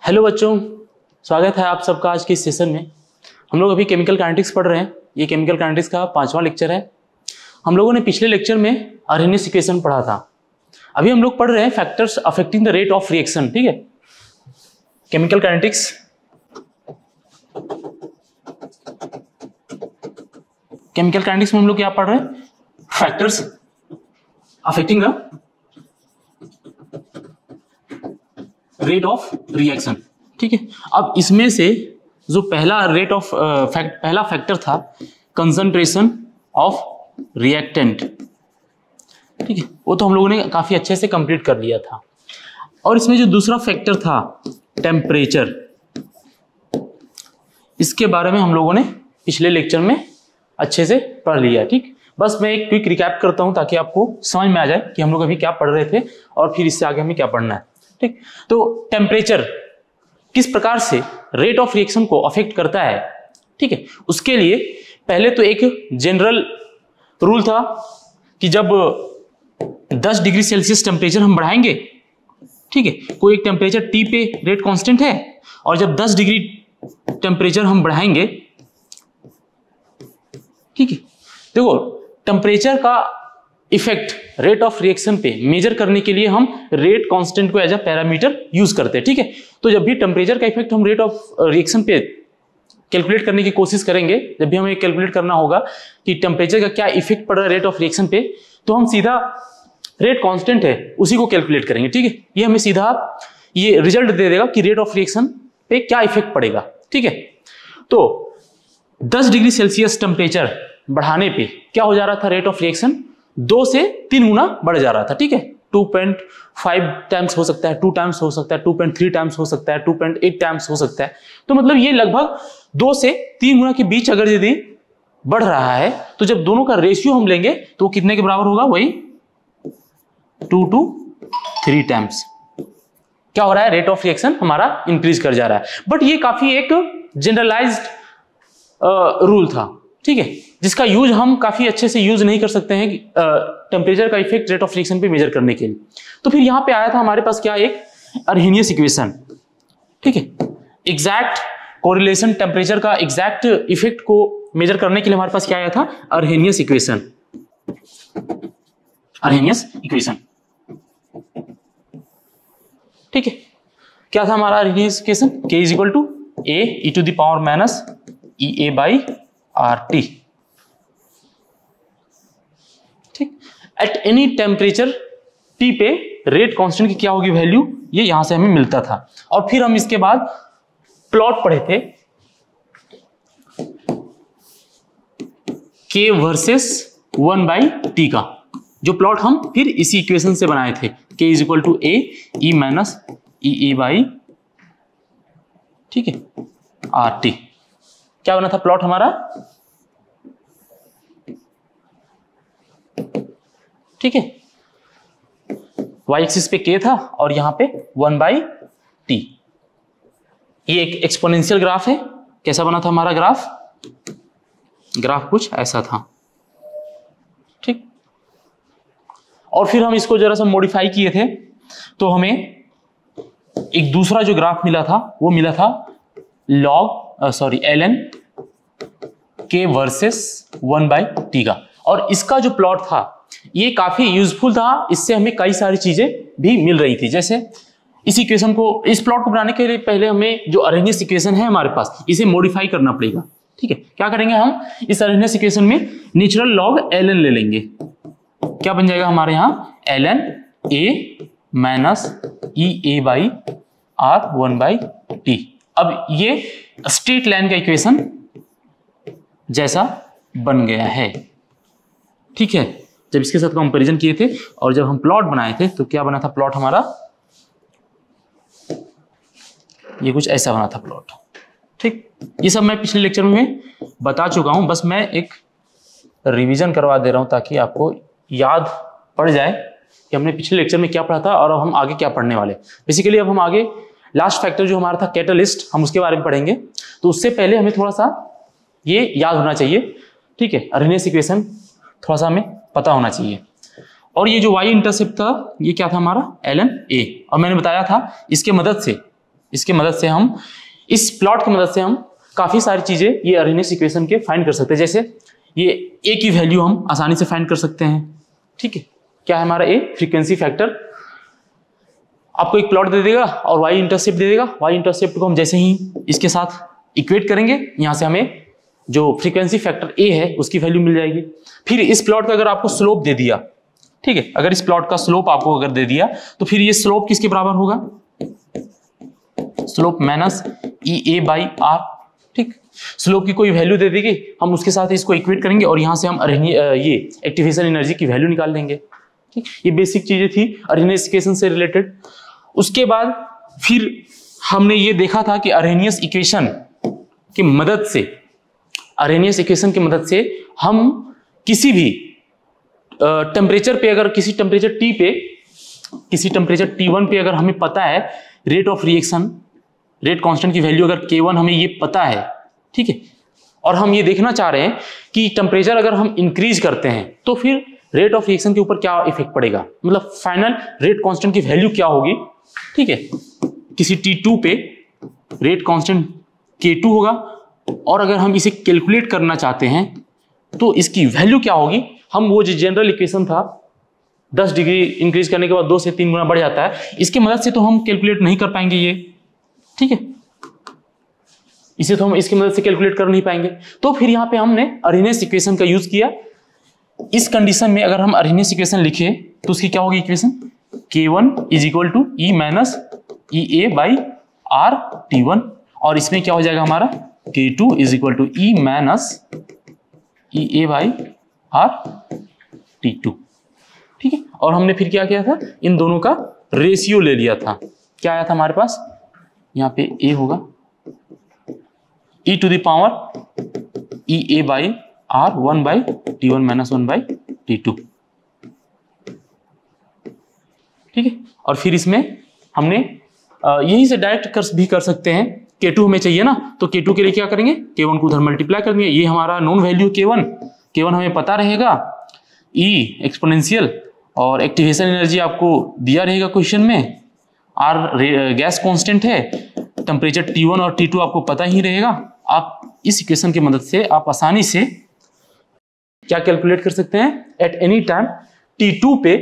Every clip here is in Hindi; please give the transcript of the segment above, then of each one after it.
हेलो बच्चों, स्वागत है आप सबका आज के इस सेशन में। हम लोग अभी केमिकल काइनेटिक्स पढ़ रहे हैं। ये केमिकल काइनेटिक्स का 5वां लेक्चर है। हम लोगों ने पिछले लेक्चर में आरएनएस इक्वेशन पढ़ा था। अभी हम लोग पढ़ रहे हैं factors affecting the rate of reaction. ठीक है, केमिकल काइनेटिक्स में हम लोग क्या पढ़ रहे हैं? Factors affecting the rate of reaction. ठीक है, अब इसमें से जो पहला फैक्टर था कंसंट्रेशन ऑफ रिएक्टेंट। ठीक है, वो तो हम लोगों ने काफी अच्छे से कंप्लीट कर लिया था। और इसमें जो दूसरा फैक्टर था टेम्परेचर, इसके बारे में हम लोगों ने पिछले लेक्चर में अच्छे से पढ़ लिया। ठीक, बस मैं एक क्विक रिकैप करता हूं ताकि आपको समझ में आ जाए कि हम लोग अभी क्या पढ़ रहे थे और फिर इससे आगे हमें क्या पढ़ना है। ठीक, तो टेम्परेचर किस प्रकार से रेट ऑफ रिएक्शन को अफेक्ट करता है। ठीक है, उसके लिए पहले तो एक जनरल रूल था कि जब 10 डिग्री सेल्सियस टेम्परेचर हम बढ़ाएंगे, ठीक है, कोई एक टेम्परेचर टी पे रेट कांस्टेंट है, और जब 10 डिग्री टेम्परेचर हम बढ़ाएंगे, ठीक है, देखो टेम्परेचर का इफेक्ट रेट ऑफ रिएक्शन पे मेजर करने के लिए हम रेट कांस्टेंट को एज अ पैरामीटर यूज करते हैं। ठीक है, तो जब भी टेम्परेचर का इफेक्ट हम रेट ऑफ रिएक्शन पे कैलकुलेट करने की कोशिश करेंगे, जब भी हमें कैलकुलेट करना होगा कि टेम्परेचर का क्या इफेक्ट पड़ रहा है रेट ऑफ रिएक्शन पे, तो हम सीधा रेट कांस्टेंट है उसी को कैलकुलेट करेंगे। ठीक है, ये हमें सीधा ये रिजल्ट दे देगा कि रेट ऑफ रिएक्शन पे क्या इफेक्ट पड़ेगा। ठीक है, तो 10 डिग्री सेल्सियस टेम्परेचर बढ़ाने पे क्या हो जा रहा था, रेट ऑफ रिएक्शन 2 से 3 गुना बढ़ जा रहा था। ठीक है, 2.5 टाइम्स हो सकता है, 2 टाइम्स हो सकता है, 2.3 टाइम्स हो सकता है, 2.8 टाइम्स हो सकता है। तो मतलब ये लगभग 2 से 3 गुना के बीच अगर यदि बढ़ रहा है, तो जब दोनों का रेशियो हम लेंगे तो वो कितने के बराबर होगा, वही 2 to 3 टाइम्स क्या हो रहा है, रेट ऑफ रिएक्शन हमारा इंक्रीज कर जा रहा है। बट ये काफी एक जनरलाइज्ड रूल था। ठीक है, जिसका यूज हम काफी अच्छे से यूज नहीं कर सकते हैं टेम्परेचर का इफेक्ट रेट ऑफ रिएक्शन पे मेजर करने के लिए। तो फिर यहां पे आया था हमारे पास क्या, एक अर्हेनियस इक्वेशन। ठीक है, एग्जैक्ट कोरिलेशन, टेम्परेचर का एग्जैक्ट इफेक्ट को मेजर करने के लिए हमारे पास क्या आया था, अर्हेनियस इक्वेशन। अर्हेनियस इक्वेशन, ठीक है, क्या था हमारा Arrhenius equation, K is equal to A e to the power minus EA by RT। ठीक, एट एनी टेम्परेचर T पे रेट कांस्टेंट की क्या होगी वैल्यू, ये यहां से हमें मिलता था। और फिर हम इसके बाद प्लॉट पढ़े थे K वर्सेस 1/T का, जो प्लॉट हम फिर इसी इक्वेशन से बनाए थे, K is equal to A E minus EA by, ठीक है, RT। क्या बना था प्लॉट हमारा, ठीक है, y एक्सिस पे K था और यहां पे 1/T। ये एक एक्सपोनेंशियल ग्राफ है। कैसा बना था हमारा ग्राफ कुछ ऐसा था। ठीक, और फिर हम इसको जरा सा मॉडिफाई किए थे, तो हमें एक दूसरा जो ग्राफ मिला था वो मिला था ln K वर्सेस 1/T का। और इसका जो प्लॉट था ये काफी यूजफुल था, इससे हमें कई सारी चीजें भी मिल रही थी। जैसे इस इक्वेशन को, इस प्लॉट को बनाने के लिए पहले हमें जो अर्हेनियस इक्वेशन है हमारे पास, इसे मॉडिफाई करना पड़ेगा। ठीक है, क्या करेंगे हम, इस अर्हेनियस इक्वेशन में नेचुरल लॉग ln ले लेंगे। क्या बन जाएगा हमारे यहाँ, ln A minus EA by R 1/T। अब ये स्ट्रेट लाइन का इक्वेशन जैसा बन गया है। ठीक है, जब इसके साथ कंपैरिजन किए थे और जब हम प्लॉट बनाए थे तो क्या बना था प्लॉट हमारा, ये कुछ ऐसा बना था प्लॉट। ठीक, ये सब मैं पिछले लेक्चर में बता चुका हूं, बस मैं एक रिवीजन करवा दे रहा हूं ताकि आपको याद पड़ जाए कि हमने पिछले लेक्चर में क्या पढ़ा था और अब हम आगे क्या पढ़ने वाले। बेसिकली अब हम आगे लास्ट फैक्टर जो हमारा था कैटलिस्ट, हम उसके बारे में पढ़ेंगे। तो उससे पहले हमें थोड़ा सा ये याद होना चाहिए। ठीक है, अर्हेनियस इक्वेशन थोड़ा सा हमें पता होना चाहिए। और ये जो y इंटरसेप्ट था ये क्या था हमारा, ln A। और मैंने बताया था इसके मदद से इसके मदद से हम, इस प्लॉट की मदद से हम काफी सारी चीजें ये अरेनियस इक्वेशन के फाइंड कर सकते हैं। जैसे ये ए की वैल्यू हम आसानी से फाइंड कर सकते हैं। ठीक है, क्या है हमारा ए? Frequency factor. आपको एक प्लॉट दे देगा और वाई इंटरसेप्ट दे देगा। वाई इंटरसेप्ट को हम जैसे ही इसके साथ इक्वेट करेंगे, यहां से हमें जो फ्रीक्वेंसी फैक्टर ए है उसकी वैल्यू मिल जाएगी। फिर इस प्लॉट का अगर आपको स्लोप दे दिया, ठीक है, अगर इस प्लॉट का स्लोप आपको अगर दे दिया तो फिर ये स्लोप किसके बराबर होगा? Slope minus E A by R. ठीक, स्लोप की कोई वैल्यू दे देगी, हम उसके साथ इसको इक्वेट करेंगे और यहां से हम ये एक्टिवेशन एनर्जी की वैल्यू निकाल लेंगे। ठीक, ये बेसिक चीजें थी अरेनियस इक्वेशन से रिलेटेड। उसके बाद फिर हमने ये देखा था कि अरेनियस इक्वेशन की मदद से, अरेनियस इक्वेशन की मदद से हम किसी भी टेम्परेचर पे, अगर किसी टेम्परेचर टी पे, किसी टेम्परेचर T1 पे अगर हमें पता है rate of reaction, rate constant की वैल्यू अगर K1 हमें ये पता है, ठीक है, और हम ये देखना चाह रहे हैं कि टेम्परेचर अगर हम इंक्रीज करते हैं तो फिर रेट ऑफ रिएक्शन के ऊपर क्या इफेक्ट पड़ेगा, मतलब फाइनल रेट कांस्टेंट की वैल्यू क्या होगी। ठीक है, किसी T2 पे रेट कांस्टेंट K2 होगा और अगर हम इसे कैलकुलेट करना चाहते हैं तो इसकी वैल्यू क्या होगी। हम वो जो जनरल इक्वेशन था 10 डिग्री इंक्रीज करने के बाद 2 से 3 गुना बढ़ जाता है, इसकी मदद से तो हम कैलकुलेट नहीं कर पाएंगे ये। ठीक है, इसे तो हम इसकी मदद से कैलकुलेट कर नहीं पाएंगे। तो फिर यहां पे हमने अरेनियस इक्वेशन का यूज किया। इस कंडीशन में अगर हम अरेनियस इक्वेशन लिखे तो उसकी क्या होगी equation? K1 is equal to E minus E A by R T1, और इसमें क्या हो जाएगा हमारा? K2 is equal to E minus E A by R T2। ठीक है, और हमने फिर क्या किया था? इन दोनों का रेशियो ले लिया था। क्या आया था हमारे पास? यहाँ पे ए होगा e to the power E A by R 1 by T1 minus 1 by T2। ठीक है, और फिर इसमें हमने यहीं से डायरेक्ट भी कर सकते हैं। K2 हमें चाहिए ना, तो K2 के लिए क्या करेंगे? K1 को उधर मल्टीप्लाई कर देंगे। ये हमारा नोन वैल्यू K1 हमें पता रहेगा, E एक्सपोनेंशियल, और एक्टिवेशन एनर्जी आपको दिया रहेगा क्वेश्चन में, R गैस कांस्टेंट है, टेम्परेचर T1 और T2 आपको पता ही रहेगा। आप इस इक्वेशन की मदद से आप आसानी से क्या कैलकुलेट कर सकते हैं? एट एनी टाइम T2 पे,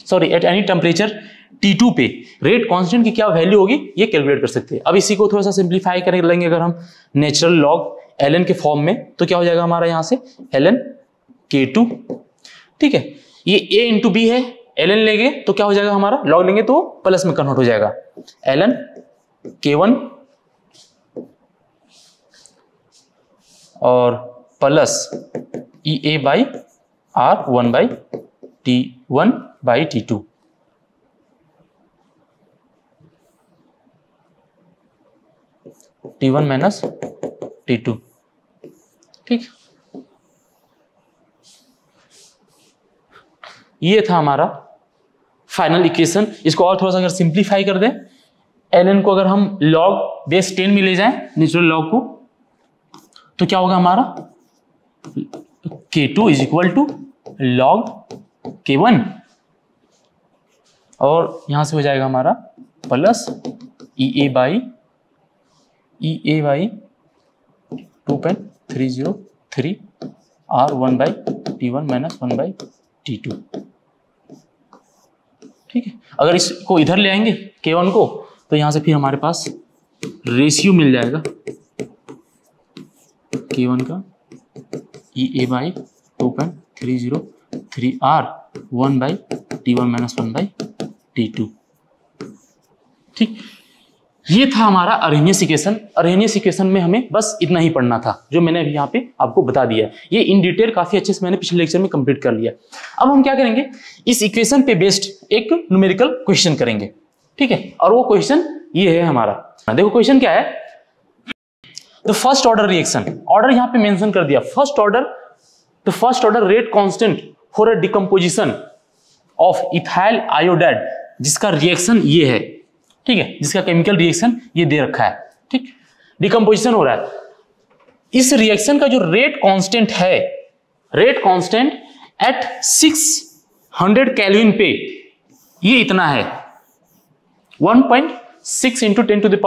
sorry eight any temperature T2 पे रेट कांस्टेंट की क्या वैल्यू होगी ये कैलकुलेट कर सकते हैं। अब इसी को थोड़ा सा सिंप्लीफाई कर लेंगे अगर हम नेचुरल लॉग ln के फॉर्म में, तो क्या हो जाएगा हमारा यहां से? ln K2। ठीक है, ये a इंटू बी है, ln लेंगे तो क्या हो जाएगा हमारा? लॉग लेंगे तो प्लस में कन्वर्ट हो जाएगा। ln K1 और plus E A by R 1 by T1 by T2। T1 minus T2। ठीक, ये था हमारा फाइनल इक्वेशन। इसको और थोड़ा सा अगर सिंप्लीफाई कर दें, ln को अगर हम log बेस 10 में ले जाएं नेचुरल लॉग को, तो क्या होगा हमारा? K2 is equal to log K1, और यहां से हो जाएगा हमारा plus E A by 2.303 R 1 by T1 minus 1 by T2। ठीक है, अगर इसको इधर ले आएंगे K1 को, तो यहां से फिर हमारे पास रेशियो मिल जाएगा K1 का E A by 2.303 R 1 by T1 minus 1 by T2। ठीक, ये था हमारा अरेनियस इक्वेशन। अरेनियस इक्वेशन में हमें बस इतना ही पढ़ना था जो मैंने अभी यहाँ पे आपको बता दिया है। ये इन डिटेल काफी अच्छे से मैंने पिछले लेक्चर में कंप्लीट कर लिया। अब हम क्या करेंगे? इस इक्वेशन पे बेस्ड एक न्यूमेरिकल क्वेश्चन करेंगे। ठीक है, और वो क्वेश्चन ये है हमारा। देखो क्वेश्चन क्या है? The first order reaction, order यहाँ पे मेंशन कर दिया, first order, the first order rate constant for a decomposition of ethyl iodide, जिसका रिएक्शन ये है। ठीक है, जिसका केमिकल रिएक्शन ये दे रखा है। ठीक, डिकम्पोजिशन हो रहा है। इस रिएक्शन का जो रेट कांस्टेंट है, रेट कांस्टेंट एट 600 केल्विन पे ये इतना है, 6 × 10⁻⁵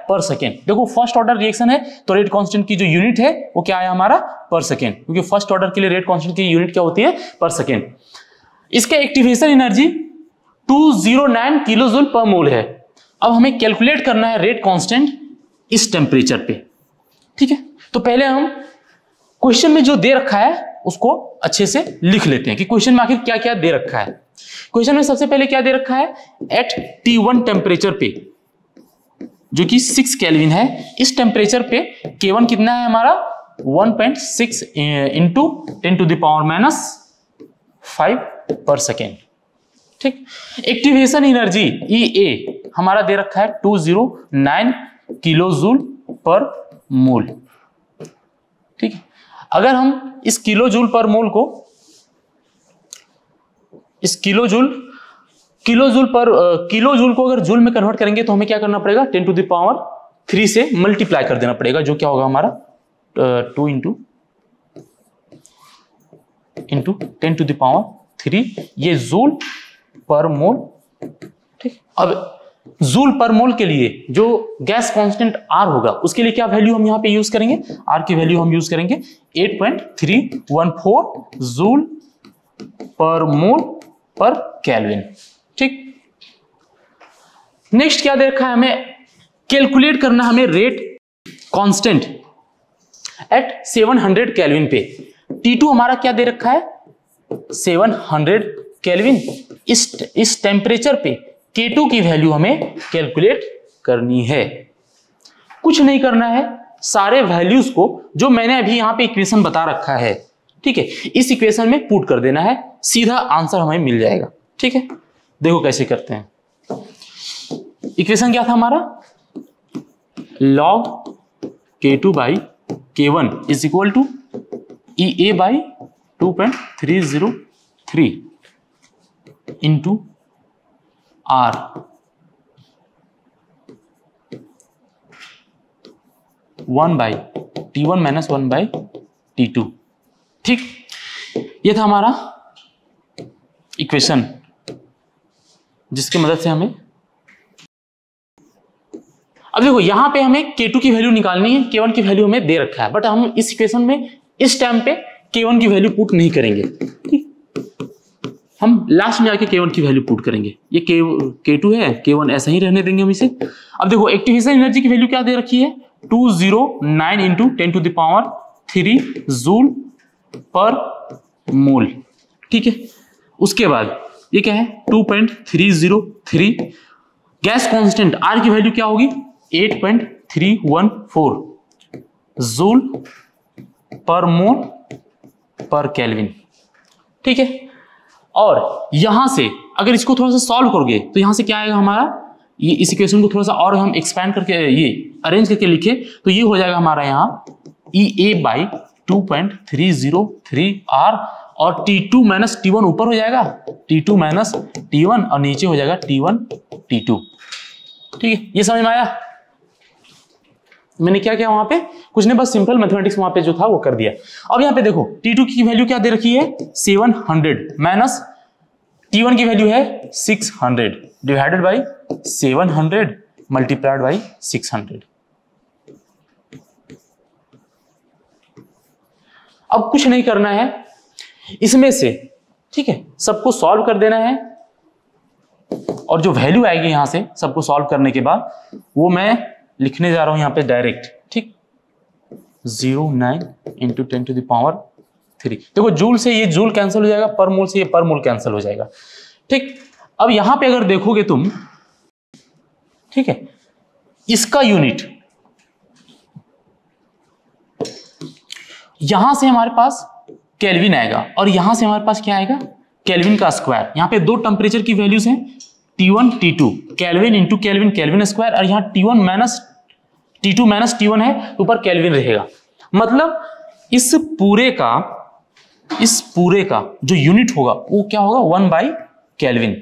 पर सेकेंड। देखो फर्स्ट ऑर्डर रिएक्शन है तो रेट कांस्टेंट की जो यूनिट है वो क्या है हमारा पर सेकेंड, क्योंकि फर्स्ट ऑर्डर के लिए रेट कांस्टेंट की यूनिट क्या होती है पर सेकेंड। इसका एक्टिवेशन एनर्जी 209 किलो जूल पर मोल है। अब हमें कैलकुलेट करना है रेट कांस्टेंट इस टेम्परेचर पे, ठीक है। तो पहले हम क्वेश्चन में जो दे रखा है उसको अच्छे से लिख लेते हैं कि क्वेश्चन में आखिर क्या क्या दे रखा है। क्वेश्चन में सबसे पहले क्या दे रखा है, एट T1 टेम्परेचर पे जो कि 6 केल्विन है, इस टेम्परेचर पे K1 कितना है हमारा 1.6 × 10⁻⁵ पर सेकेंड, ठीक। एक्टिवेशन एनर्जी EA हमारा दे रखा है 209 किलो जूल पर मोल, ठीक है। अगर हम इस किलो जूल पर मोल को इस किलो जूल को अगर जूल में कन्वर्ट करेंगे तो हमें क्या करना पड़ेगा 10⁻³ से मल्टीप्लाई कर देना पड़ेगा, जो क्या होगा हमारा 2 × 10⁻³ ये जूल पर मोल, ठीक। अब जूल पर मोल के लिए जो गैस कांस्टेंट R होगा उसके लिए क्या वैल्यू हम यहां पे यूज करेंगे, R की वैल्यू हम यूज करेंगे 8.314 जूल पर मोल पर केल्विन, ठीक। नेक्स्ट क्या दे रखा है, हमें कैलकुलेट करना, हमें रेट कांस्टेंट एट 700 केल्विन पे। T2 हमारा क्या दे रखा है 700 केल्विन। इस टेम्परेचर पे K2 की वैल्यू हमें कैलकुलेट करनी है। कुछ नहीं करना है, सारे वैल्यूज को जो मैंने अभी यहां पे इक्वेशन बता रखा है, ठीक है, इस इक्वेशन में पुट कर देना है, सीधा आंसर हमें मिल जाएगा, ठीक है। देखो कैसे करते हैं। इक्वेशन क्या था हमारा, log K2/K1 is equal to EA/2.303 into R (1/T1 - 1/T2), ठीक। ये था हमारा इक्वेशन जिसकी मदद से हमें, अब देखो यहां पे हमें K2 की वैल्यू निकालनी है, K1 की वैल्यू हमें दे रखा है, बट हम इस इक्वेशन में इस टाइम पे K1 की वैल्यू पुट नहीं करेंगे, ठीक। हम लास्ट में आके K1 की वैल्यू पुट करेंगे। ये K2 है, K1 ऐसा ही रहने देंगे हम इसे। अब देखो एक्टिवेशन एनर्जी की वैल्यू क्या दे रखी है 209 × 10⁻³ जूल पर मोल, ठीक है। उसके बाद ये क्या है 2.303, गैस कांस्टेंट R की वैल्यू क्या होगी 8.314 जूल पर मोल पर केल्विन, ठीक है। और यहां से अगर इसको थोड़ा सा सॉल्व करोगे तो यहां से क्या आएगा हमारा, ये इस इक्वेशन को थोड़ा सा और हम एक्सपैंड करके ये अरेंज करके लिखे तो ये हो जाएगा हमारा यहाँ EA/2.303R और T2 - T1 ऊपर हो जाएगा, T2 - T1 और नीचे हो जाएगा T1 T2, ठीक है। ये समझ में आया। मैंने क्या किया वहां पे, कुछ नहीं, बस सिंपल मैथमेटिक्स वहां पे जो था वो कर दिया। अब यहाँ पे देखो T2 की वैल्यू क्या दे रखी है 700 माइनस T1 की वैल्यू है 600 डिवाइडेड बाई 700 मल्टीप्लाइड बाई 600। अब कुछ नहीं करना है इसमें से, ठीक है, सबको सॉल्व कर देना है और जो वैल्यू आएगी यहां से सबको सॉल्व करने के बाद वो मैं लिखने जा रहा हूं यहां पे डायरेक्ट, ठीक। 09 × 10⁻³ देखो जूल से ये जूल कैंसिल हो जाएगा, पर मोल से ये पर मोल कैंसिल हो जाएगा, ठीक। अब यहां पे अगर देखोगे तुम, ठीक है, इसका यूनिट यहां से हमारे पास केल्विन आएगा और यहां से हमारे पास क्या आएगा केल्विन का स्क्वायर। यहां पे दो टेम्परेचर की वैल्यूज हैं T1 T2, kelvin into kelvin, kelvin square, और यहाँ T1 - T2 - T1 है तो ऊपर केल्विन रहेगा। मतलब इस पूरे का जो यूनिट होगा वो क्या होगा 1/केल्विन,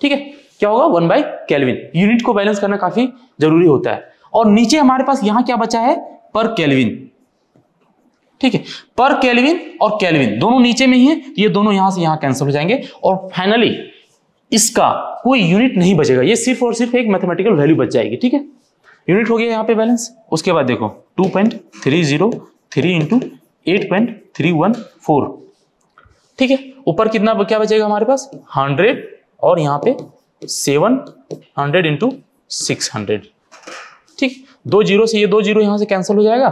ठीक है। क्या होगा 1/केल्विन। यूनिट को बैलेंस करना काफी जरूरी होता है। और नीचे हमारे पास यहां क्या बचा है पर केल्विन, ठीक है। पर केल्विन और केल्विन दोनों नीचे में ही है, ये दोनों यहां से यहां कैंसिल हो जाएंगे और फाइनली इसका कोई यूनिट नहीं बचेगा, ये सिर्फ और सिर्फ एक मैथमेटिकल वैल्यू बच जाएगी। ठीक है, यूनिट हो गया यहाँ पे बैलेंस। उसके बाद देखो 2.303 इंटू 8.314। ठीक है, ऊपर कितना क्या बचेगा हमारे पास 100 और यहाँ पे 700 इंटू 600। ठीक, 2 जीरो से ये 2 जीरो यहाँ से कैंसिल हो जाएगा।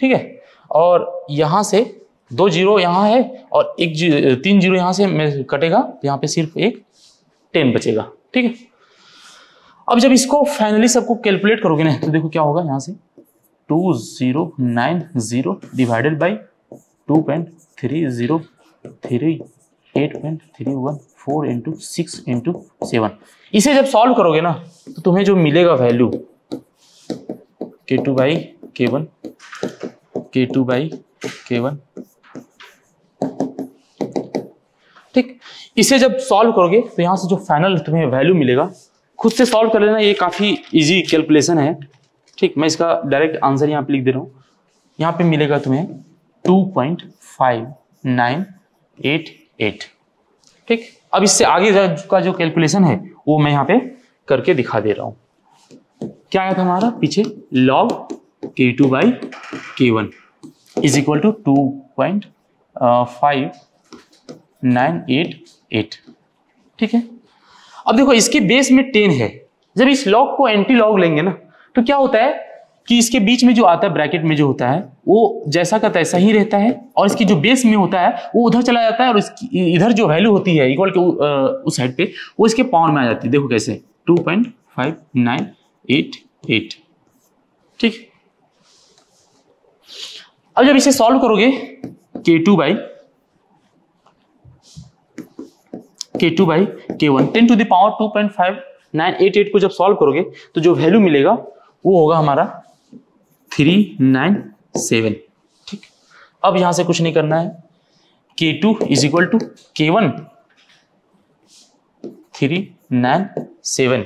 ठीक है, और यहाँ से 2 जीरो यहाँ है और 3 जीरो यहाँ से कटेगा, यहाँ पे सिर्फ एक 10 बचेगा। ठीक है, अब जब इसको फाइनली सबको कैलकुलेट करोगे ना तो देखो क्या होगा, यहाँ से 2090 डिवाइडेड बाई 2.303 8.314 इंटू 6 इंटू 7। इसे जब सॉल्व करोगे ना तो तुम्हें जो मिलेगा value K2 by K1 K2 by K1। ठीक, इसे जब सॉल्व करोगे तो यहाँ से जो फाइनल तुम्हें वैल्यू मिलेगा, खुद से सॉल्व कर लेना, ये काफ़ी इजी कैलकुलेशन है। ठीक, मैं इसका डायरेक्ट आंसर यहाँ पे लिख दे रहा हूँ। यहाँ पे मिलेगा तुम्हें 2.5988। ठीक, अब इससे आगे का जो कैलकुलेशन है वो मैं यहाँ पे करके दिखा दे रहा हूँ। क्या आया था हमारा पीछे, log K2 by K1 is equal to 2.5988। ठीक है, अब देखो इसके बेस में 10 है, जब इस लॉग को एंटी लॉग लेंगे ना तो क्या होता है कि इसके बीच में जो आता है ब्रैकेट में जो होता है वो जैसा का तैसा ही रहता है, और इसकी जो बेस में होता है वो उधर चला जाता है, और इसकी इधर जो वैल्यू होती है इक्वल के उस साइड पे वो इसके पावर में आ जाती है। देखो कैसे 2.5988। ठीक, अब जब इसे सॉल्व करोगे K2 by K1 10 to the power 2.5988 को जब सॉल्व करोगे तो जो वैल्यू मिलेगा वो होगा हमारा 397। ठीक, अब यहां से कुछ नहीं करना है, K2 is equal to K1 397।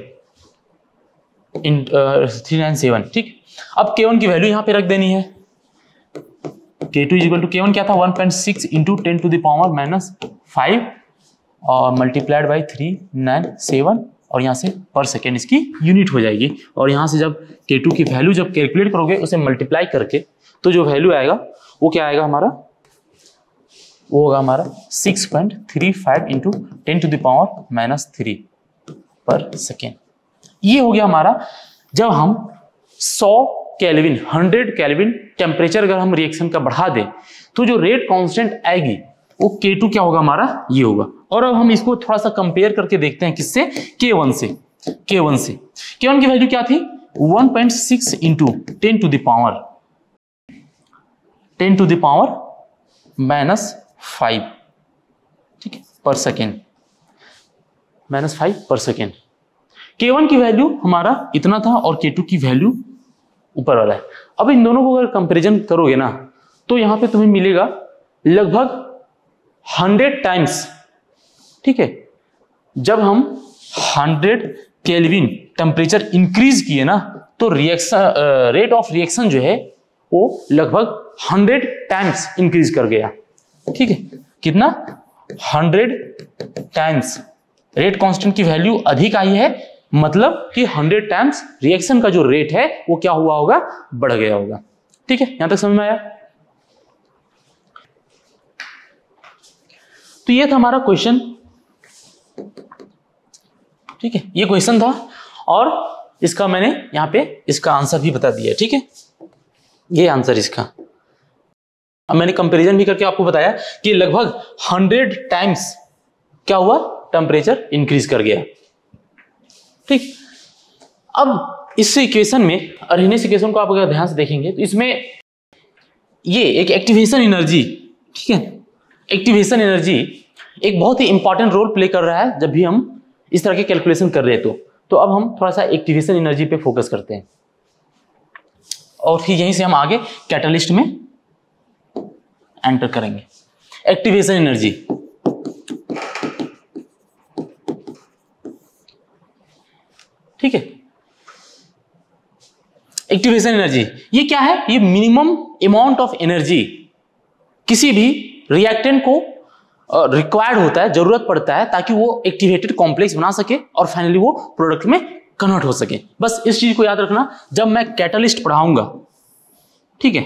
ठीक, अब K1 की वैल्यू यहां पे रख देनी है। K2 is equal to K1 क्या था 1.6 इंटू 10 टू द पावर -5 और मल्टीप्लाइड बाई 397, और यहाँ से पर सेकेंड इसकी यूनिट हो जाएगी। और यहाँ से जब K2 की वैल्यू जब कैलकुलेट करोगे उसे मल्टीप्लाई करके तो जो वैल्यू आएगा वो क्या आएगा हमारा, वो होगा हमारा 6.35 इंटू 10 टू द पावर -3 पर सेकेंड। ये हो गया हमारा जब हम 100 केल्विन टेम्परेचर अगर हम रिएक्शन का बढ़ा दें तो जो रेट कांस्टेंट आएगी वो K2 क्या होगा हमारा, ये होगा। और अब हम इसको थोड़ा सा कंपेयर करके देखते हैं किससे, K1 से। K1 की वैल्यू क्या थी 1.6 इंटू 10 टू द पावर -5। ठीक है, पर सेकेंड -5 पर सेकेंड। K1 की वैल्यू हमारा इतना था और K2 की वैल्यू ऊपर वाला है। अब इन दोनों को अगर कंपैरिजन करोगे ना तो यहां पे तुम्हें मिलेगा लगभग 100 टाइम्स। ठीक है, जब हम 100 केल्विन टेम्परेचर इंक्रीज किए ना तो रिएक्शन रेट ऑफ रिएक्शन जो है वो लगभग 100 टाइम्स इंक्रीज कर गया। ठीक है, कितना 100 टाइम्स रेट कांस्टेंट की वैल्यू अधिक आई है, मतलब कि 100 टाइम्स रिएक्शन का जो रेट है वो क्या हुआ होगा, बढ़ गया होगा। ठीक है, यहां तक समझ में आया। तो ये था हमारा क्वेश्चन। ठीक है, ये क्वेश्चन था और इसका मैंने यहां पे इसका आंसर भी बता दिया। ठीक है, ये आंसर इसका। अब मैंने कंपैरिजन भी करके आपको बताया कि लगभग 100 टाइम्स क्या हुआ, टेम्परेचर इंक्रीज कर गया। ठीक, अब इस इक्वेशन में और इस इक्वेशन को आप अगर ध्यान से देखेंगे तो इसमें ये एक एक्टिवेशन एनर्जी, ठीक है, एक्टिवेशन एनर्जी एक बहुत ही इंपॉर्टेंट रोल प्ले कर रहा है जब भी हम इस तरह के कैलकुलेशन कर रहे हैं। तो अब हम थोड़ा सा एक्टिवेशन एनर्जी पे फोकस करते हैं और फिर यहीं से हम आगे कैटलिस्ट में एंटर करेंगे। एक्टिवेशन एनर्जी, ठीक है, एक्टिवेशन एनर्जी ये क्या है, ये मिनिमम अमाउंट ऑफ एनर्जी किसी भी रिएक्टेंट को रिक्वायर्ड होता है, जरूरत पड़ता है ताकि वो एक्टिवेटेड कॉम्प्लेक्स बना सके और फाइनली वो प्रोडक्ट में कन्वर्ट हो सके। बस इस चीज को याद रखना, जब मैं कैटलिस्ट पढ़ाऊंगा, ठीक है,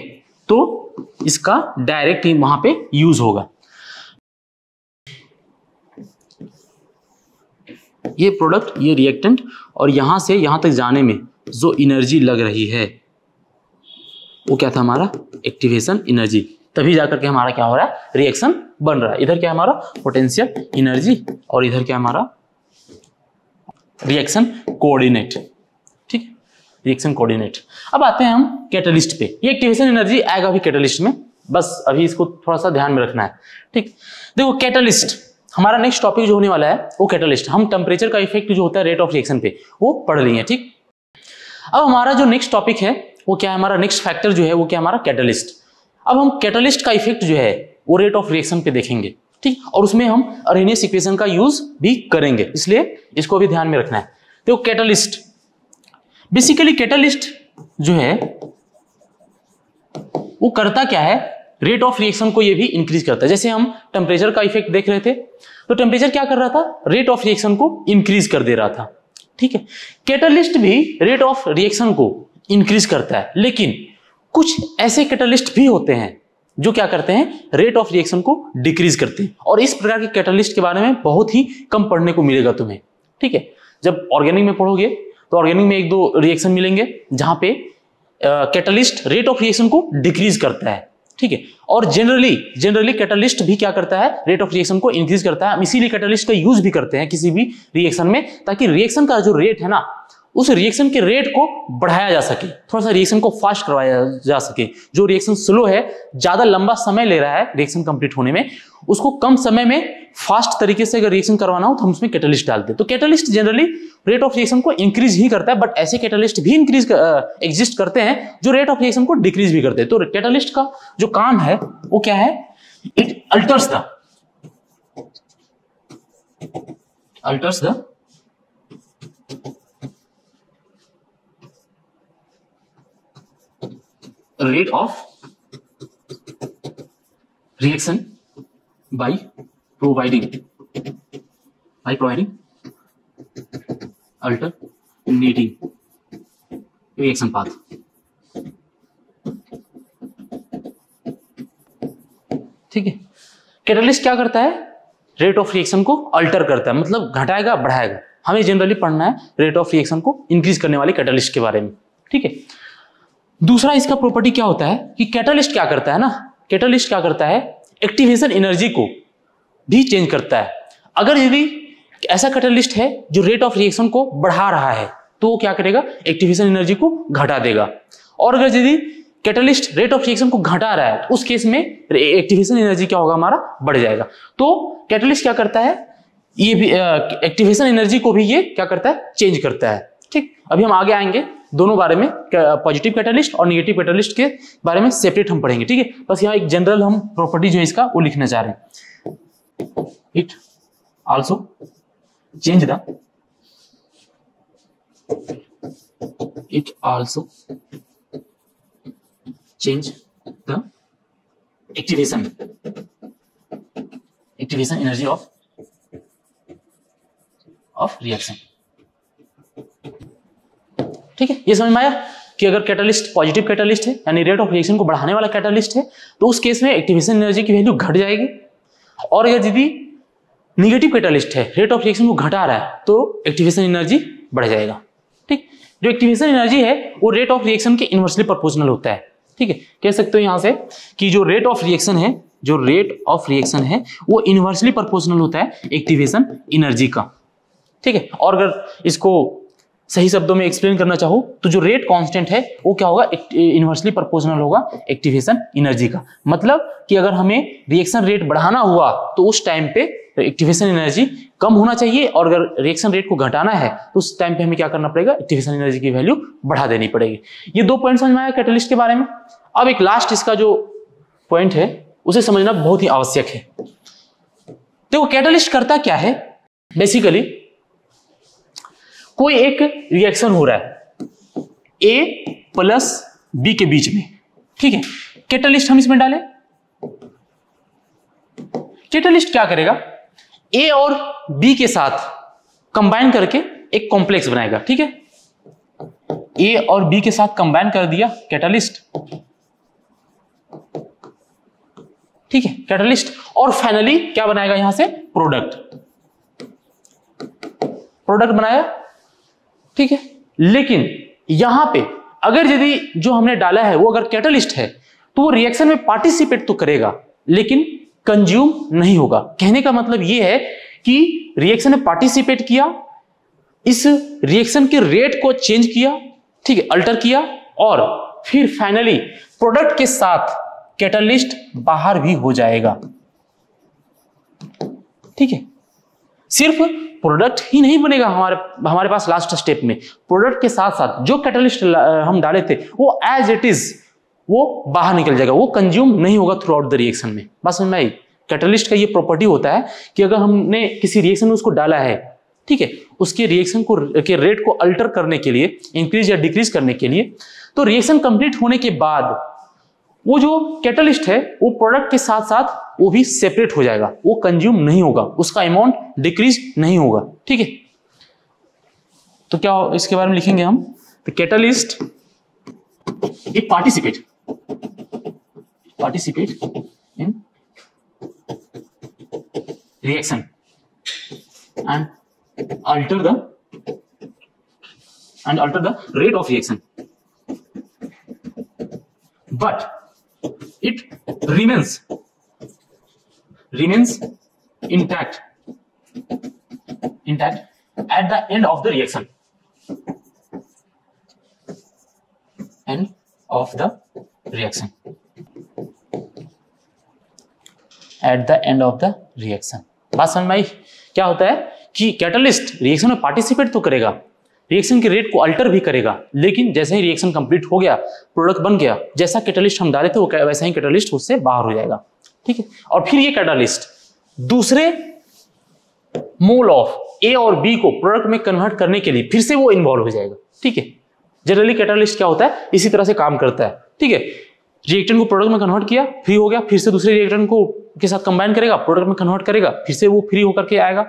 तो इसका डायरेक्ट ही वहां पे यूज होगा। ये प्रोडक्ट, ये रिएक्टेंट, और यहां से यहां तक जाने में जो एनर्जी लग रही है वो क्या था, हमारा एक्टिवेशन एनर्जी। तभी जाकर के हमारा क्या हो रहा है, रिएक्शन बन रहा है। इधर क्या है हमारा पोटेंशियल एनर्जी और इधर क्या है हमारा रिएक्शन कोऑर्डिनेट, ठीक है, रिएक्शन कोऑर्डिनेट। अब आते हैं हम कैटलिस्ट पे। ये एक्टिवेशन एनर्जी आएगा अभी कैटलिस्ट में, बस अभी इसको थोड़ा सा ध्यान में रखना है, ठीक। देखो कैटलिस्ट, हमारा नेक्स्ट टॉपिक जो होने वाला है वो कैटलिस्ट। हम टेम्परेचर का इफेक्ट जो होता है रेट ऑफ रिएक्शन पे वो पढ़ लिए हैं, ठीक। अब हमारा जो नेक्स्ट टॉपिक है वो क्या है, हमारा नेक्स्ट फैक्टर जो है वो क्या, हमारा कैटलिस्ट। अब हम कैटलिस्ट का इफेक्ट जो है वो रेट ऑफ रिएक्शन पे देखेंगे, ठीक, और उसमें हम अरेनियस इक्वेशन का यूज भी करेंगे, इसलिए इसको भी ध्यान में रखना है। तो कैटलिस्ट, बेसिकली कैटलिस्ट जो है वो करता क्या है, रेट ऑफ रिएक्शन को ये भी इंक्रीज करता है। जैसे हम टेम्परेचर का इफेक्ट देख रहे थे, तो टेम्परेचर क्या कर रहा था, रेट ऑफ रिएक्शन को इंक्रीज कर दे रहा था, ठीक है। कैटलिस्ट भी रेट ऑफ रिएक्शन को इंक्रीज करता है, लेकिन कुछ ऐसे कैटलिस्ट भी होते हैं जो क्या करते हैं, रेट ऑफ रिएक्शन को डिक्रीज करते हैं। और इस प्रकार के कैटलिस्ट के बारे में बहुत ही कम पढ़ने को मिलेगा तुम्हें, ठीक है। जब ऑर्गेनिक में पढ़ोगे तो ऑर्गेनिक में एक दो रिएक्शन मिलेंगे जहां पे कैटलिस्ट रेट ऑफ रिएक्शन को डिक्रीज करता है, ठीक है। और जनरली कैटलिस्ट भी क्या करता है, रेट ऑफ रिएक्शन को इंक्रीज करता है। हम इसीलिए कैटलिस्ट का यूज भी करते हैं किसी भी रिएक्शन में, ताकि रिएक्शन का जो रेट है ना, उस रिएक्शन के रेट को बढ़ाया जा सके, थोड़ा सा रिएक्शन को फास्ट करवाया जा सके। जो रिएक्शन स्लो है, ज्यादा लंबा समय ले रहा है रिएक्शन कंप्लीट होने में, उसको कम समय में फास्ट तरीके से अगर रिएक्शन करवाना हो तो हम उसमें कैटलिस्ट डालते हैं। तो catalyst generally rate of reaction को इंक्रीज ही करता है, बट ऐसे कैटलिस्ट भी इंक्रीज एग्जिस्ट करते हैं जो रेट ऑफ रिएक्शन को डिक्रीज भी करते हैं। तो कैटलिस्ट का जो काम है वो क्या है, it altars the rate of reaction by providing alternating reaction path, ठीक है। कैटलिस्ट क्या करता है, रेट ऑफ रिएक्शन को अल्टर करता है, मतलब घटाएगा बढ़ाएगा। हमें जनरली पढ़ना है रेट ऑफ रिएक्शन को इंक्रीज करने वाले कैटलिस्ट के बारे में, ठीक है। दूसरा इसका प्रॉपर्टी क्या होता है कि कैटलिस्ट क्या करता है ना, कैटलिस्ट क्या करता है, एक्टिवेशन एनर्जी को भी चेंज करता है। अगर यदि ऐसा कैटलिस्ट है जो रेट ऑफ रिएक्शन को बढ़ा रहा है तो वो क्या करेगा, एक्टिवेशन एनर्जी को घटा देगा। और अगर यदि कैटलिस्ट रेट ऑफ रिएक्शन को घटा रहा है तो उस केस में एक्टिवेशन एनर्जी क्या होगा, हमारा बढ़ जाएगा। तो कैटलिस्ट क्या करता है, ये भी एक्टिवेशन एनर्जी को भी ये क्या करता है, चेंज करता है, ठीक। अभी हम आगे आएंगे दोनों बारे में, पॉजिटिव कैटलिस्ट और नेगेटिव कैटलिस्ट के बारे में सेपरेट हम पढ़ेंगे, ठीक है। बस यहाँ एक जनरल हम प्रॉपर्टी जो है इसका वो लिखना चाह रहे हैं। It also change the activation energy of reaction, ठीक है। ये समझ में आया कि अगर कैटलिस्ट पॉजिटिव कैटलिस्ट है, यानी रेट ऑफ रिएक्शन को बढ़ाने वाला कैटलिस्ट है, तो उस केस में एक्टिवेशन एनर्जी की वैल्यू घट जाएगी। और अगर यदि निगेटिव कैटलिस्ट है, रेट ऑफ रिएक्शन को घटा रहा है, तो एक्टिवेशन एनर्जी बढ़ जाएगा, ठीक। जो एक्टिवेशन एनर्जी है वो रेट ऑफ रिएक्शन के इनवर्सली प्रोपोर्शनल होता है, ठीक है। कह सकते हो यहां से कि जो रेट ऑफ रिएक्शन है वो इनवर्सली प्रोपोर्शनल होता है एक्टिवेशन एनर्जी का, ठीक है। और अगर इसको सही शब्दों में एक्सप्लेन करना चाहो तो जो रेट कांस्टेंट है वो क्या होगा, इनवर्सली प्रोपोर्शनल होगा एक्टिवेशन एनर्जी का। मतलब कि अगर हमें रिएक्शन रेट बढ़ाना हुआ तो उस टाइम पे एक्टिवेशन एनर्जी कम होना चाहिए, और अगर रिएक्शन रेट को घटाना है तो उस टाइम पे हमें क्या करना पड़ेगा, एक्टिवेशन एनर्जी की वैल्यू बढ़ा देनी पड़ेगी। ये दो पॉइंट समझ में आया कैटलिस्ट के बारे में। अब एक लास्ट इसका जो पॉइंट है उसे समझना बहुत ही आवश्यक है। देखो कैटलिस्ट करता क्या है, बेसिकली कोई एक रिएक्शन हो रहा है A प्लस B के बीच में, ठीक है। कैटलिस्ट हम इसमें डालें, ठीक कैटलिस्ट क्या करेगा, ए और बी के साथ कंबाइन करके एक कॉम्प्लेक्स बनाएगा, ठीक है। ए और बी के साथ कंबाइन कर दिया कैटलिस्ट, ठीक है, कैटलिस्ट, और फाइनली क्या बनाएगा यहां से, प्रोडक्ट बनाया, ठीक है। लेकिन यहां पे अगर यदि जो हमने डाला है वो अगर कैटलिस्ट है तो वो रिएक्शन में पार्टिसिपेट तो करेगा लेकिन कंज्यूम नहीं होगा। कहने का मतलब ये है कि रिएक्शन में पार्टिसिपेट किया, इस रिएक्शन के रेट को चेंज किया, ठीक है, अल्टर किया, और फिर फाइनली प्रोडक्ट के साथ कैटलिस्ट बाहर भी हो जाएगा, ठीक है। सिर्फ प्रोडक्ट ही नहीं बनेगा हमारे पास लास्ट स्टेप में, प्रोडक्ट के साथ साथ जो कैटलिस्ट हम डाले थे वो एज इट इज वो बाहर निकल जाएगा, वो कंज्यूम नहीं होगा थ्रू आउट द रिएक्शन में। बस समझ में आई। कैटलिस्ट का ये प्रॉपर्टी होता है कि अगर हमने किसी रिएक्शन में उसको डाला है, ठीक है, उसके रिएक्शन को के रेट को अल्टर करने के लिए, इंक्रीज या डिक्रीज करने के लिए, तो रिएक्शन कंप्लीट होने के बाद वो जो कैटलिस्ट है वो प्रोडक्ट के साथ साथ वो भी सेपरेट हो जाएगा, वो कंज्यूम नहीं होगा, उसका अमाउंट डिक्रीज नहीं होगा, ठीक है। तो क्या इसके बारे में लिखेंगे हम, the catalyst it participate in reaction and alter the rate of reaction, but it remains intact at the end of the reaction. At the end of the reaction. बात समझ में आई। क्या होता है कि कैटलिस्ट रिएक्शन में पार्टिसिपेट तो करेगा, रिएक्शन के रेट को अल्टर भी करेगा, लेकिन जैसे ही रिएक्शन कंप्लीट हो गया, प्रोडक्ट बन गया, जैसा कैटलिस्ट हम डाले थे वो वैसा ही कैटलिस्ट उससे बाहर हो जाएगा, ठीक है। और फिर ये कैटलिस्ट दूसरे मोल ऑफ ए और बी को प्रोडक्ट में कन्वर्ट करने के लिए फिर से वो इन्वॉल्व हो जाएगा, ठीक है। जनरली कैटलिस्ट क्या होता है, इसी तरह से काम करता है, ठीक है। रिएक्टेंट को प्रोडक्ट में कन्वर्ट किया, फ्री हो गया, फिर से दूसरे रिएक्टेंट को के साथ कंबाइन करेगा, प्रोडक्ट में कन्वर्ट करेगा, फिर से वो फ्री होकर के आएगा,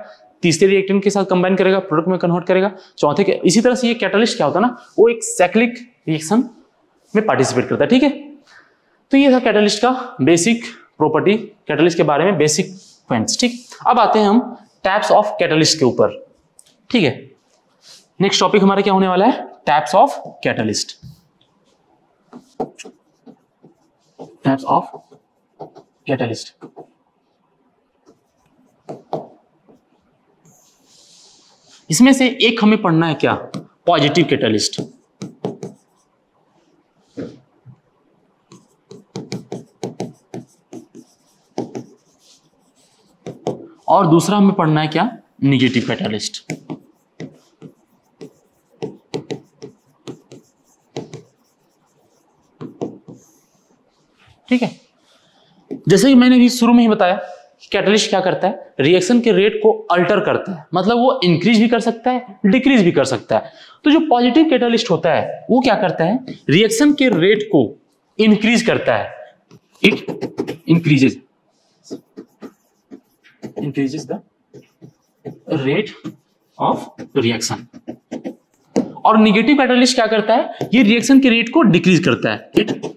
तीसरे रिएक्टेंट के साथ कंबाइन करेगा, प्रोडक्ट में कन्वर्ट करेगा, चौथे के, इसी तरह से ये कैटलिस्ट क्या होता है ना, वो एक साइक्लिक रिएक्शन में पार्टिसिपेट करता है, ठीक है। तो ये था कैटलिस्ट का बेसिक प्रॉपर्टी, कैटलिस्ट के बारे में बेसिक पॉइंट्स, ठीक। अब आते हैं हम टाइप्स ऑफ कैटलिस्ट के ऊपर, ठीक है। नेक्स्ट टॉपिक हमारा क्या होने वाला है, types of catalyst. Types of catalyst. इसमें से एक हमें पढ़ना है क्या, पॉजिटिव कैटलिस्ट। और दूसरा हमें पढ़ना है क्या, निगेटिव कैटलिस्ट। ठीक है। जैसे कि मैंने भी शुरू में ही बताया कि कैटलिस्ट क्या करता है, रिएक्शन के रेट को अल्टर करता है, मतलब वो इंक्रीज भी कर सकता है, डिक्रीज भी कर सकता है। तो जो पॉजिटिव कैटलिस्ट होता है वो क्या करता है, रिएक्शन के रेट को इंक्रीज करता है, it increases the rate of reaction. और निगेटिव कैटलिस्ट क्या करता है, ये रिएक्शन के रेट को डिक्रीज करता है, it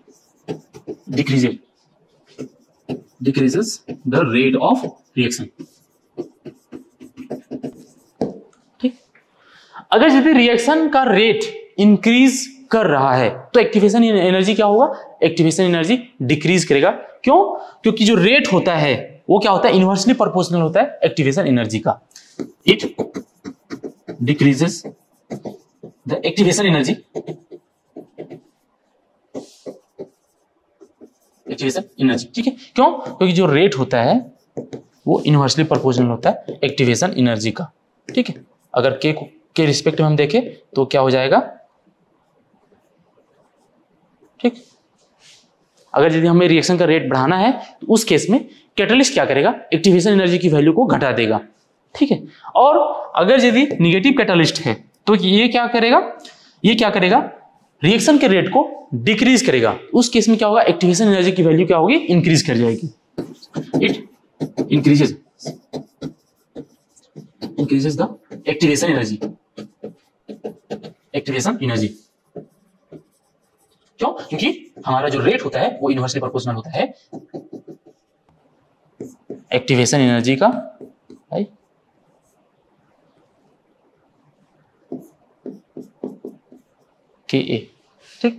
decreases the rate of reaction। ठीक। अगर यदि रिएक्शन का रेट इंक्रीज कर रहा है तो एक्टिवेशन एनर्जी क्या होगा, एक्टिवेशन एनर्जी डिक्रीज करेगा। क्यों, क्योंकि जो रेट होता है वो क्या होता है, इनवर्सली प्रोपोर्शनल होता है एक्टिवेशन एनर्जी का। It decreases the activation energy, ठीक है। क्यों, क्योंकि जो रेट होता है वो इनवर्सली प्रोपोर्शनल होता है एक्टिवेशन एनर्जी का, ठीक है। अगर के रिस्पेक्ट में हम देखें तो क्या हो जाएगा, ठीक। अगर यदि हमें रिएक्शन का रेट बढ़ाना है तो उस केस में कैटलिस्ट क्या करेगा, एक्टिवेशन एनर्जी की वैल्यू को घटा देगा, ठीक है। और अगर यदि निगेटिव कैटलिस्ट है तो ये क्या करेगा, रिएक्शन के रेट को डिक्रीज करेगा। उस केस में क्या होगा, एक्टिवेशन एनर्जी की वैल्यू क्या होगी, इंक्रीज कर जाएगी। It increases the activation energy, क्यों? क्योंकि हमारा जो रेट होता है वो इनवर्सली प्रोपोर्शनल होता है एक्टिवेशन एनर्जी का के ए। ठीक,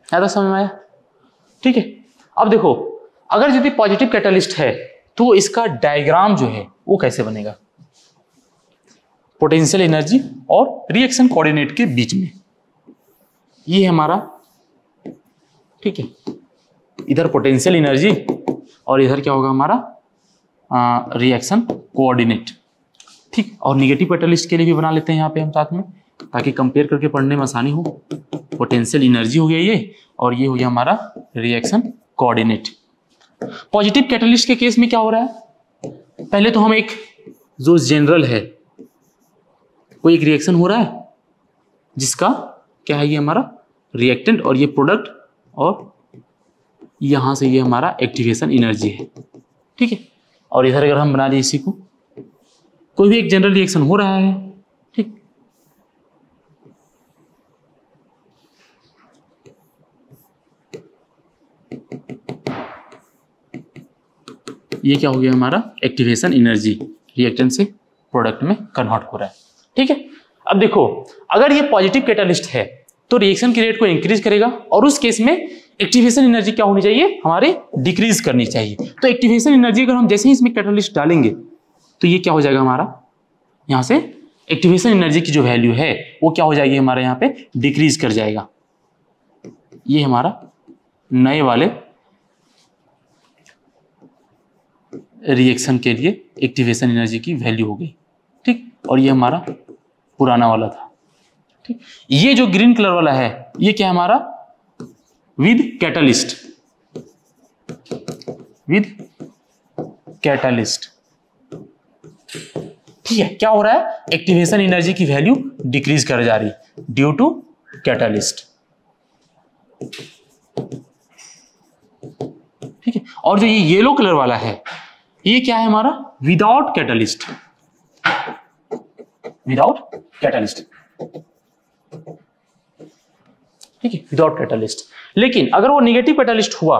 ज़्यादा समझ में आया? ठीक है, अब देखो अगर यदि पॉजिटिव कैटालिस्ट है तो इसका डायग्राम जो है वो कैसे बनेगा, पोटेंशियल एनर्जी और रिएक्शन कोऑर्डिनेट के बीच में, ये हमारा, ठीक है, इधर पोटेंशियल एनर्जी और इधर क्या होगा हमारा रिएक्शन कोऑर्डिनेट। ठीक, और निगेटिव कैटालिस्ट के लिए भी बना लेते हैं यहाँ पे हम साथ में, ताकि कंपेयर करके पढ़ने में आसानी हो। पोटेंशियल एनर्जी हो गया ये, और ये हो गया हमारा रिएक्शन कोऑर्डिनेट। पॉजिटिव कैटालिस्ट के केस में क्या हो रहा है, पहले तो हम एक जो जनरल है कोई एक रिएक्शन हो रहा है जिसका क्या है, ये हमारा रिएक्टेंट और ये प्रोडक्ट, और यहां से ये हमारा एक्टिवेशन एनर्जी है। ठीक है, और इधर अगर हम बना दें इसी को, कोई भी एक जनरल रिएक्शन हो रहा है, ठीक, ये क्या हो गया हमारा एक्टिवेशन एनर्जी, रिएक्टेंट से प्रोडक्ट में कन्वर्ट हो रहा है। ठीक है, अब देखो अगर ये पॉजिटिव कैटालिस्ट है तो रिएक्शन की रेट को इंक्रीज करेगा, और उस केस में एक्टिवेशन एनर्जी क्या होनी चाहिए, हमारे डिक्रीज करनी चाहिए। तो एक्टिवेशन एनर्जी अगर हम जैसे ही इसमें कैटालिस्ट डालेंगे तो ये क्या हो जाएगा हमारा, यहां से एक्टिवेशन एनर्जी की जो वैल्यू है वो क्या हो जाएगी हमारे यहाँ पे डिक्रीज कर जाएगा। ये हमारा नए वाले रिएक्शन के लिए एक्टिवेशन एनर्जी की वैल्यू हो गई। ठीक, और ये हमारा पुराना वाला था। ठीक, ये जो ग्रीन कलर वाला है ये क्या है हमारा विद कैटालिस्ट, ठीक है, क्या हो रहा है, एक्टिवेशन एनर्जी की वैल्यू डिक्रीज कर जा रही ड्यू टू कैटालिस्ट। ठीक है, और जो ये येलो कलर वाला है ये क्या है हमारा विदाउट कैटालिस्ट, ठीक है, विदाउट कैटालिस्ट। लेकिन अगर वो नेगेटिव कैटालिस्ट हुआ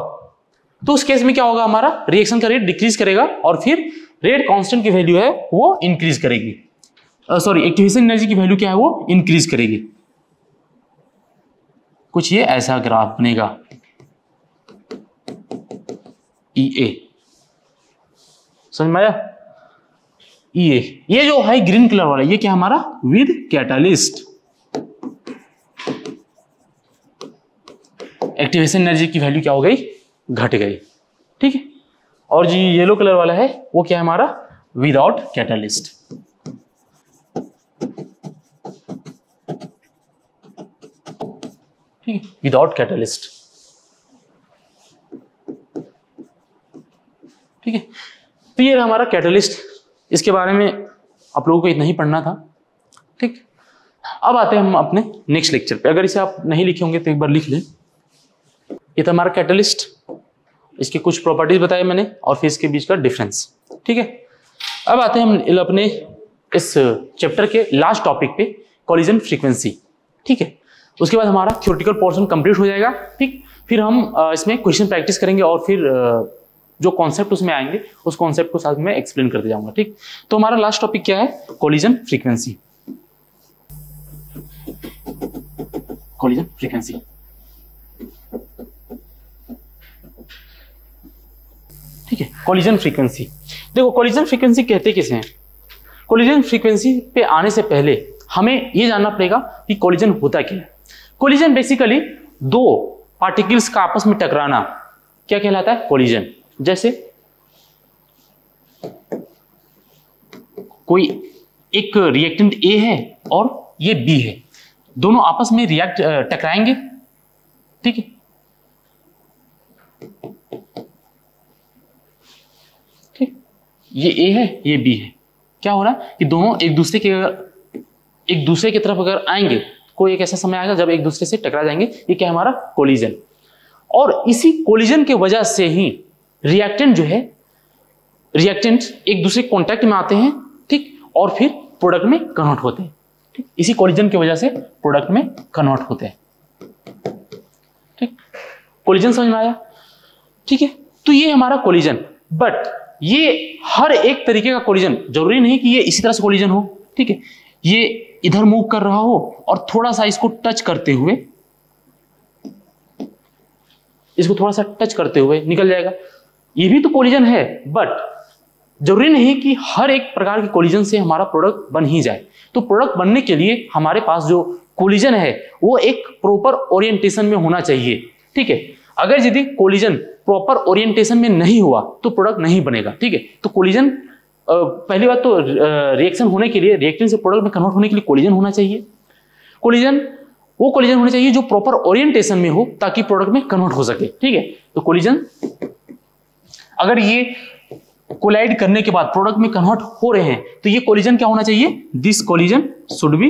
तो उस केस में क्या होगा, हमारा रिएक्शन का रेट डिक्रीज करेगा और फिर रेट कांस्टेंट की वैल्यू है वो इंक्रीज करेगी, सॉरी एक्टिवेशन एनर्जी की वैल्यू क्या है वो इंक्रीज करेगी। कुछ ये ऐसा ग्राफ बनेगा EA, समझ में आया? EA, ये जो है ग्रीन कलर वाला ये क्या हमारा विद कैटालिस्ट, एक्टिवेशन एनर्जी की वैल्यू क्या हो गई, घट गई। ठीक है, और जो येलो कलर वाला है वो क्या है हमारा विदाउट कैटालिस्ट। ठीक है, विदाउट कैटालिस्ट। ठीक है, तो ये हमारा कैटालिस्ट, इसके बारे में आप लोगों को इतना ही पढ़ना था। ठीक, अब आते हैं हम अपने नेक्स्ट लेक्चर पे। अगर इसे आप नहीं लिखे होंगे तो एक बार लिख लें। ये था हमारा कैटालिस्ट, इसके कुछ प्रॉपर्टीज बताए मैंने और फिर इसके बीच का डिफरेंस। ठीक है, अब आते हैं हम अपने इस चैप्टर के लास्ट टॉपिक पे, कॉलिजन फ्रीक्वेंसी। ठीक है, उसके बाद हमारा थ्योरेटिकल पोर्शन कंप्लीट हो जाएगा। ठीक, फिर हम इसमें क्वेश्चन प्रैक्टिस करेंगे और फिर जो कॉन्सेप्ट उसमें आएंगे उस कॉन्सेप्ट को साथ में एक्सप्लेन करते जाऊंगा। ठीक, तो हमारा लास्ट टॉपिक क्या है, कॉलिजन फ्रीक्वेंसी। कॉलिजन फ्रीक्वेंसी, ठीक है, कॉलिजन फ्रीक्वेंसी। देखो कॉलिजन फ्रीक्वेंसी कहते किसे हैं? कॉलिजन फ्रीक्वेंसी पे आने से पहले हमें यह जानना पड़ेगा कि कॉलिजन होता क्या है। कॉलिजन बेसिकली दो पार्टिकल्स का आपस में टकराना क्या कहलाता है, कॉलिजन। जैसे कोई एक रिएक्टेंट A है और ये B है, दोनों आपस में टकराएंगे। ठीक है, ठीक, ये A है ये B है, क्या हो रहा है कि दोनों एक दूसरे की तरफ अगर आएंगे, कोई एक ऐसा समय आएगा जब एक दूसरे से टकरा जाएंगे, ये क्या है हमारा कोलिजन। और इसी कोलिजन के वजह से ही रिएक्टेंट जो है रिएक्टेंट एक दूसरे कॉन्टैक्ट में आते हैं, ठीक, और फिर प्रोडक्ट में कन्वर्ट होते हैं, ठीक, इसी कोलिजन की वजह से प्रोडक्ट में कन्वर्ट होते हैं, ठीक, कोलिजन समझ में आया, ठीक है। तो ये हमारा कोलिजन, बट ये हर एक तरीके का कोलिजन जरूरी नहीं कि ये इसी तरह से कोलिजन हो, ठीक है, ये इधर मूव कर रहा हो और थोड़ा सा इसको टच करते हुए, इसको थोड़ा सा टच करते हुए निकल जाएगा, ये भी तो कोलिजन है, बट जरूरी नहीं कि हर एक प्रकार के कोलिजन से हमारा प्रोडक्ट बन ही जाए। तो प्रोडक्ट बनने के लिए हमारे पास जो कोलिजन है वो एक प्रॉपर ओरिएंटेशन में होना चाहिए, ठीक है। अगर यदि कोलिजन प्रॉपर ओरिएंटेशन में नहीं हुआ तो प्रोडक्ट नहीं बनेगा, ठीक है। तो कोलिजन, पहली बात तो रिएक्शन होने के लिए, रिएक्टेंट से प्रोडक्ट में कन्वर्ट होने के लिए कोलिजन होना चाहिए। कोलिजन वो कोलिजन होना चाहिए जो प्रॉपर ओरिएंटेशन में हो ताकि प्रोडक्ट में कन्वर्ट हो सके, ठीक है। तो कोलिजन, अगर ये कोलाइड करने के बाद प्रोडक्ट में कन्वर्ट हो रहे हैं तो ये कोलिजन क्या होना चाहिए, this collision should be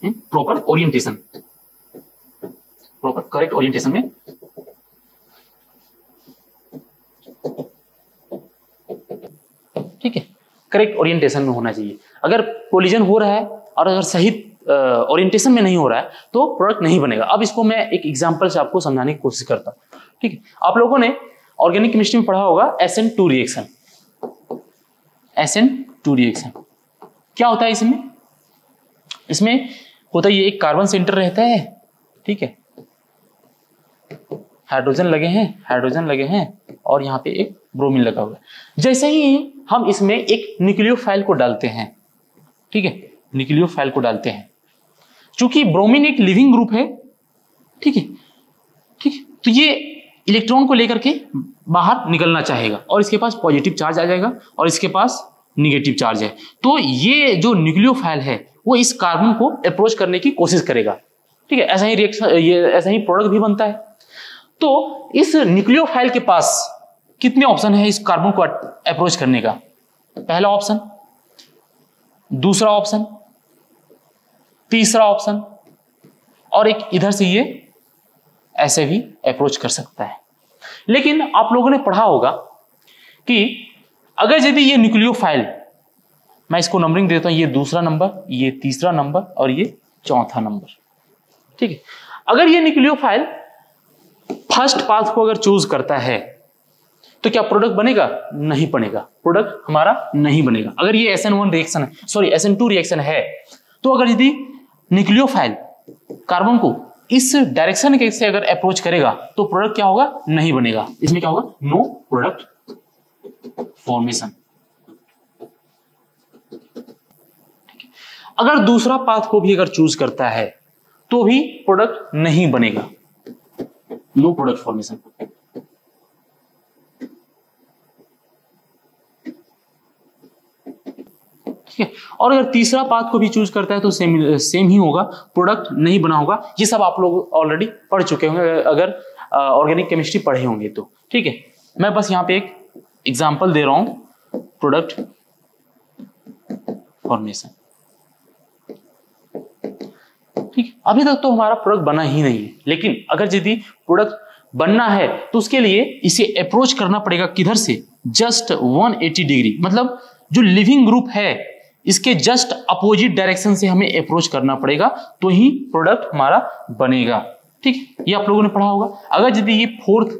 proper orientation, proper correct orientation में, ठीक है, करेक्ट ओरिएंटेशन में होना चाहिए। अगर कोलिजन हो रहा है और अगर सही ओरिएंटेशन में नहीं हो रहा है तो प्रोडक्ट नहीं बनेगा। अब इसको मैं एक एग्जांपल से आपको समझाने की कोशिश करता हूं, ठीक है। आप लोगों ने ऑर्गेनिक केमिस्ट्री में पढ़ा होगा SN2 रिएक्शन। SN2 रिएक्शन क्या होता है? इसमें होता है, ये एक कार्बन सेंटर रहता है, ठीक है, हाइड्रोजन लगे हैं और यहाँ पे एक ब्रोमीन लगा हुआ है। जैसे ही हम इसमें एक न्यूक्लियोफाइल को डालते हैं, ठीक है, न्यूक्लियोफाइल को डालते हैं, चूंकि ब्रोमीन एक लिविंग ग्रुप है, ठीक है, तो ये इलेक्ट्रॉन को लेकर के बाहर निकलना चाहेगा और इसके पास पॉजिटिव चार्ज आ जाएगा और इसके पास निगेटिव चार्ज है। तो ये जो न्यूक्लियोफाइल है वो इस कार्बन को अप्रोच करने की कोशिश करेगा, ठीक है। ऐसा ही रिएक्शन, ऐसा ही प्रोडक्ट भी बनता है। तो इस न्यूक्लियोफाइल के पास कितने ऑप्शन है इस कार्बन को अप्रोच करने का? पहला ऑप्शन, दूसरा ऑप्शन, तीसरा ऑप्शन, और एक इधर से ये ऐसे भी अप्रोच कर सकता है। लेकिन आप लोगों ने पढ़ा होगा कि अगर यदि ये न्यूक्लियोफाइल, मैं इसको नंबरिंग देता हूं, ये दूसरा नंबर, ये तीसरा नंबर और ये चौथा नंबर, ठीक है। अगर ये न्यूक्लियोफाइल फर्स्ट पाथ को अगर चूज करता है तो क्या प्रोडक्ट बनेगा? नहीं बनेगा, प्रोडक्ट हमारा नहीं बनेगा। अगर ये SN1 रिएक्शन है, सॉरी SN2 रिएक्शन है, तो अगर यदि न्यूक्लियोफाइल कार्बन को इस डायरेक्शन से अगर अप्रोच करेगा तो प्रोडक्ट क्या होगा? नहीं बनेगा। इसमें क्या होगा? No product formation. अगर दूसरा पाथ को भी अगर चूज करता है तो भी प्रोडक्ट नहीं बनेगा, नो प्रोडक्ट फॉर्मेशन। ठीक है। और अगर तीसरा पाथ को भी चूज करता है तो सेम ही होगा, प्रोडक्ट नहीं बना होगा। ये सब आप लोग ऑलरेडी पढ़ चुके होंगे अगर ऑर्गेनिक केमिस्ट्री पढ़े होंगे तो, ठीक है। मैं बस यहाँ पे एक एग्जांपल दे रहा हूं, प्रोडक्ट फॉर्मेशन, ठीक है। अभी तक तो हमारा प्रोडक्ट बना ही नहीं है, लेकिन अगर यदि प्रोडक्ट बनना है तो उसके लिए इसे अप्रोच करना पड़ेगा किधर से? जस्ट 180 डिग्री, मतलब जो लिविंग ग्रुप है इसके जस्ट अपोजिट डायरेक्शन से हमें अप्रोच करना पड़ेगा, तो ही प्रोडक्ट हमारा बनेगा, ठीक है। ये आप लोगों ने पढ़ा होगा। अगर यदि ये फोर्थ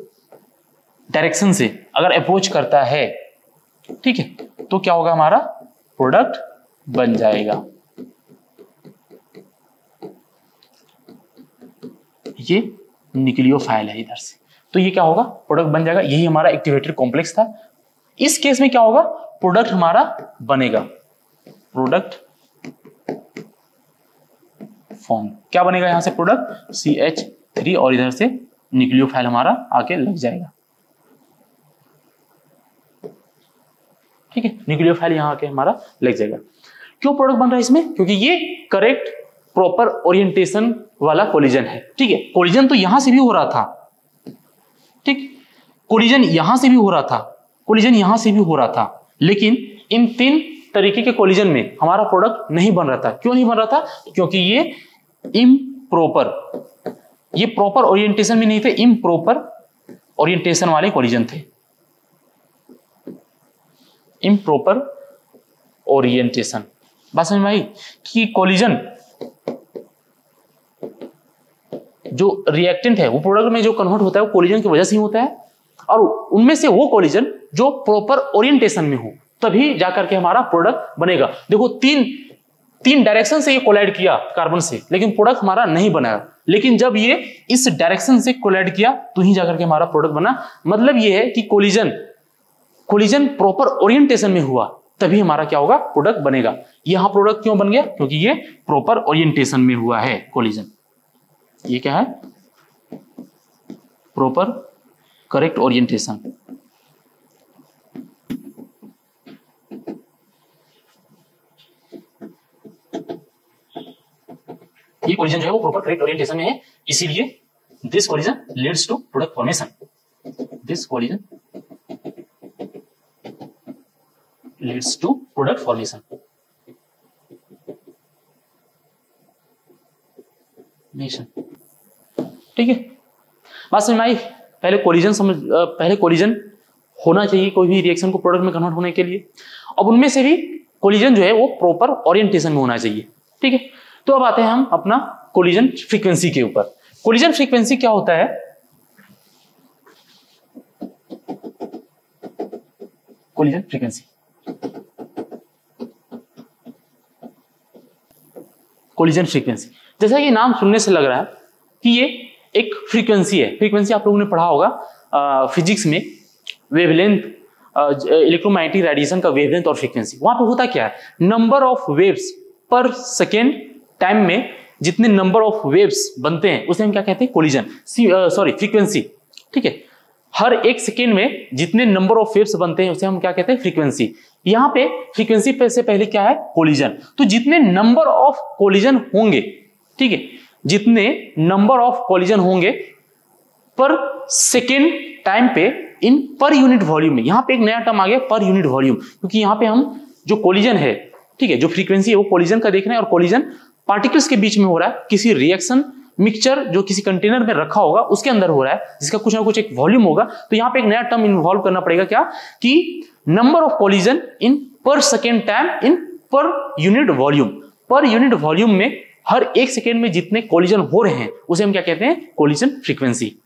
डायरेक्शन से अगर अप्रोच करता है, ठीक है, तो क्या होगा? हमारा प्रोडक्ट बन जाएगा। ये न्यूक्लियोफाइल है इधर से, तो ये क्या होगा? प्रोडक्ट बन जाएगा। यही हमारा एक्टिवेटेड कॉम्प्लेक्स था। इस केस में क्या होगा? प्रोडक्ट हमारा बनेगा, प्रोडक्ट फॉर्म। क्या बनेगा यहां से? प्रोडक्ट CH3 और इधर से न्यूक्लियोफाइल हमारा आके लग जाएगा, ठीक है। न्यूक्लियोफाइल यहां आके हमारा लग जाएगा। क्यों प्रोडक्ट बन रहा है इसमें? क्योंकि ये करेक्ट प्रॉपर ओरिएंटेशन वाला कोलिजन है, ठीक है। कोलिजन तो यहां से भी हो रहा था, ठीक, कोलिजन यहां से भी हो रहा था, कोलिजन यहां से भी हो रहा था, लेकिन इन तीन तरीके के कोलिजन में हमारा प्रोडक्ट नहीं बन रहा था। क्यों नहीं बन रहा था? क्योंकि ये इम्प्रॉपर, ये प्रॉपर ओरिएंटेशन में नहीं थे, इम्प्रॉपर ओरिएंटेशन वाले कोलिजन थे, इम्प्रॉपर ओरिएंटेशन। बात समझ में आई कि कोलिजन जो रिएक्टेंट है वो प्रोडक्ट में जो कन्वर्ट होता है वो कोलिजन की वजह से ही होता है, और उनमें से वो कोलिजन जो प्रॉपर ओरिएंटेशन में हो तभी जाकर के हमारा प्रोडक्ट बनेगा। देखो तीन डायरेक्शन से ये कोलाइड किया कार्बन से, लेकिन प्रोडक्ट हमारा नहीं बना। लेकिन जब ये इस डायरेक्शन से कोलाइड किया तो ही जाकर के हमारा प्रोडक्ट बना। मतलब ये है कि कोलिजन प्रॉपर ओरिएंटेशन में हुआ तभी हमारा क्या होगा, प्रोडक्ट बनेगा। यहां प्रोडक्ट क्यों बन गया, क्योंकि ये प्रॉपर ओरिएंटेशन में हुआ है कोलिजन। ये क्या है, प्रॉपर करेक्ट ओरिएंटेशन। ये कोलिजन जो है वो प्रॉपर करेक्ट ओरिएंटेशन में है, इसीलिए this collision leads to product formation. This collision leads to product formation. ठीक है, बात समझ में आई। पहले कोलिजन होना चाहिए कोई भी रिएक्शन को प्रोडक्ट में कन्वर्ट होने के लिए। अब उनमें से भी कोलिजन जो है वो प्रॉपर ओरिएंटेशन में होना चाहिए। ठीक है, तो अब आते हैं हम अपना कोलिजन फ्रीक्वेंसी के ऊपर। कोलिजन फ्रीक्वेंसी क्या होता है, कोलिजन फ्रीक्वेंसी, कोलिजन फ्रीक्वेंसी जैसा कि नाम सुनने से लग रहा है कि ये एक फ्रीक्वेंसी है। फ्रीक्वेंसी आप लोगों ने पढ़ा होगा फिजिक्स में, वेवलेंथ, इलेक्ट्रोमैग्नेटिक रेडिएशन का वेवलेंथ और फ्रीक्वेंसी। वहां पे होता क्या है, नंबर ऑफ वेव्स पर सेकेंड टाइम में जितने नंबर ऑफ वेव्स बनते हैं उसे हम क्या कहते हैं, कोलिजन, फ्रीक्वेंसी। ठीक है, हर एक सेकेंड में जितने नंबर ऑफ वेव्स बनते हैं उसे हम क्या कहते हैं, फ्रीक्वेंसी। यहाँ पे फ्रीक्वेंसी पे से पहले क्या है, कोलिजन। तो जितने नंबर ऑफ कोलिजन होंगे, ठीक है, जितने नंबर ऑफ कोलिजन होंगे पर सेकेंड टाइम पे इन पर यूनिट वॉल्यूम में, यहाँ पे एक नया टर्म आ गया, पर यूनिट वॉल्यूम, क्योंकि यहाँ पे हम जो कोलिजन है, ठीक है, जो फ्रीक्वेंसी है वो कोलिजन का देख रहे हैं, और कोलिजन पार्टिकल्स के बीच में हो रहा है, किसी रिएक्शन मिक्सचर जो किसी कंटेनर में रखा होगा उसके अंदर हो रहा है, जिसका कुछ ना कुछ एक वॉल्यूम होगा। तो यहाँ पे एक नया टर्म इन्वॉल्व करना पड़ेगा, क्या, कि नंबर ऑफ कोलिजन इन पर second time in per unit volume. पर यूनिट वॉल्यूम में हर एक सेकेंड में जितने कोलिजन हो रहे हैं उसे हम क्या कहते हैं, कोलिजन फ्रीक्वेंसी।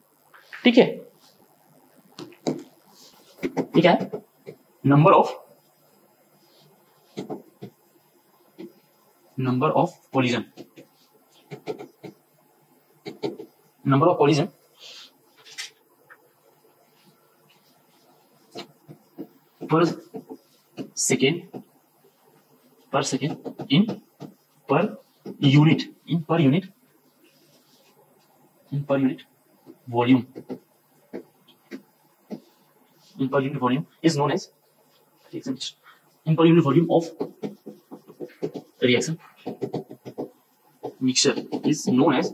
ठीक है, ठीक है, number of collision, number of collision per second in per unit volume, is known as in per unit volume of reaction mixture is known as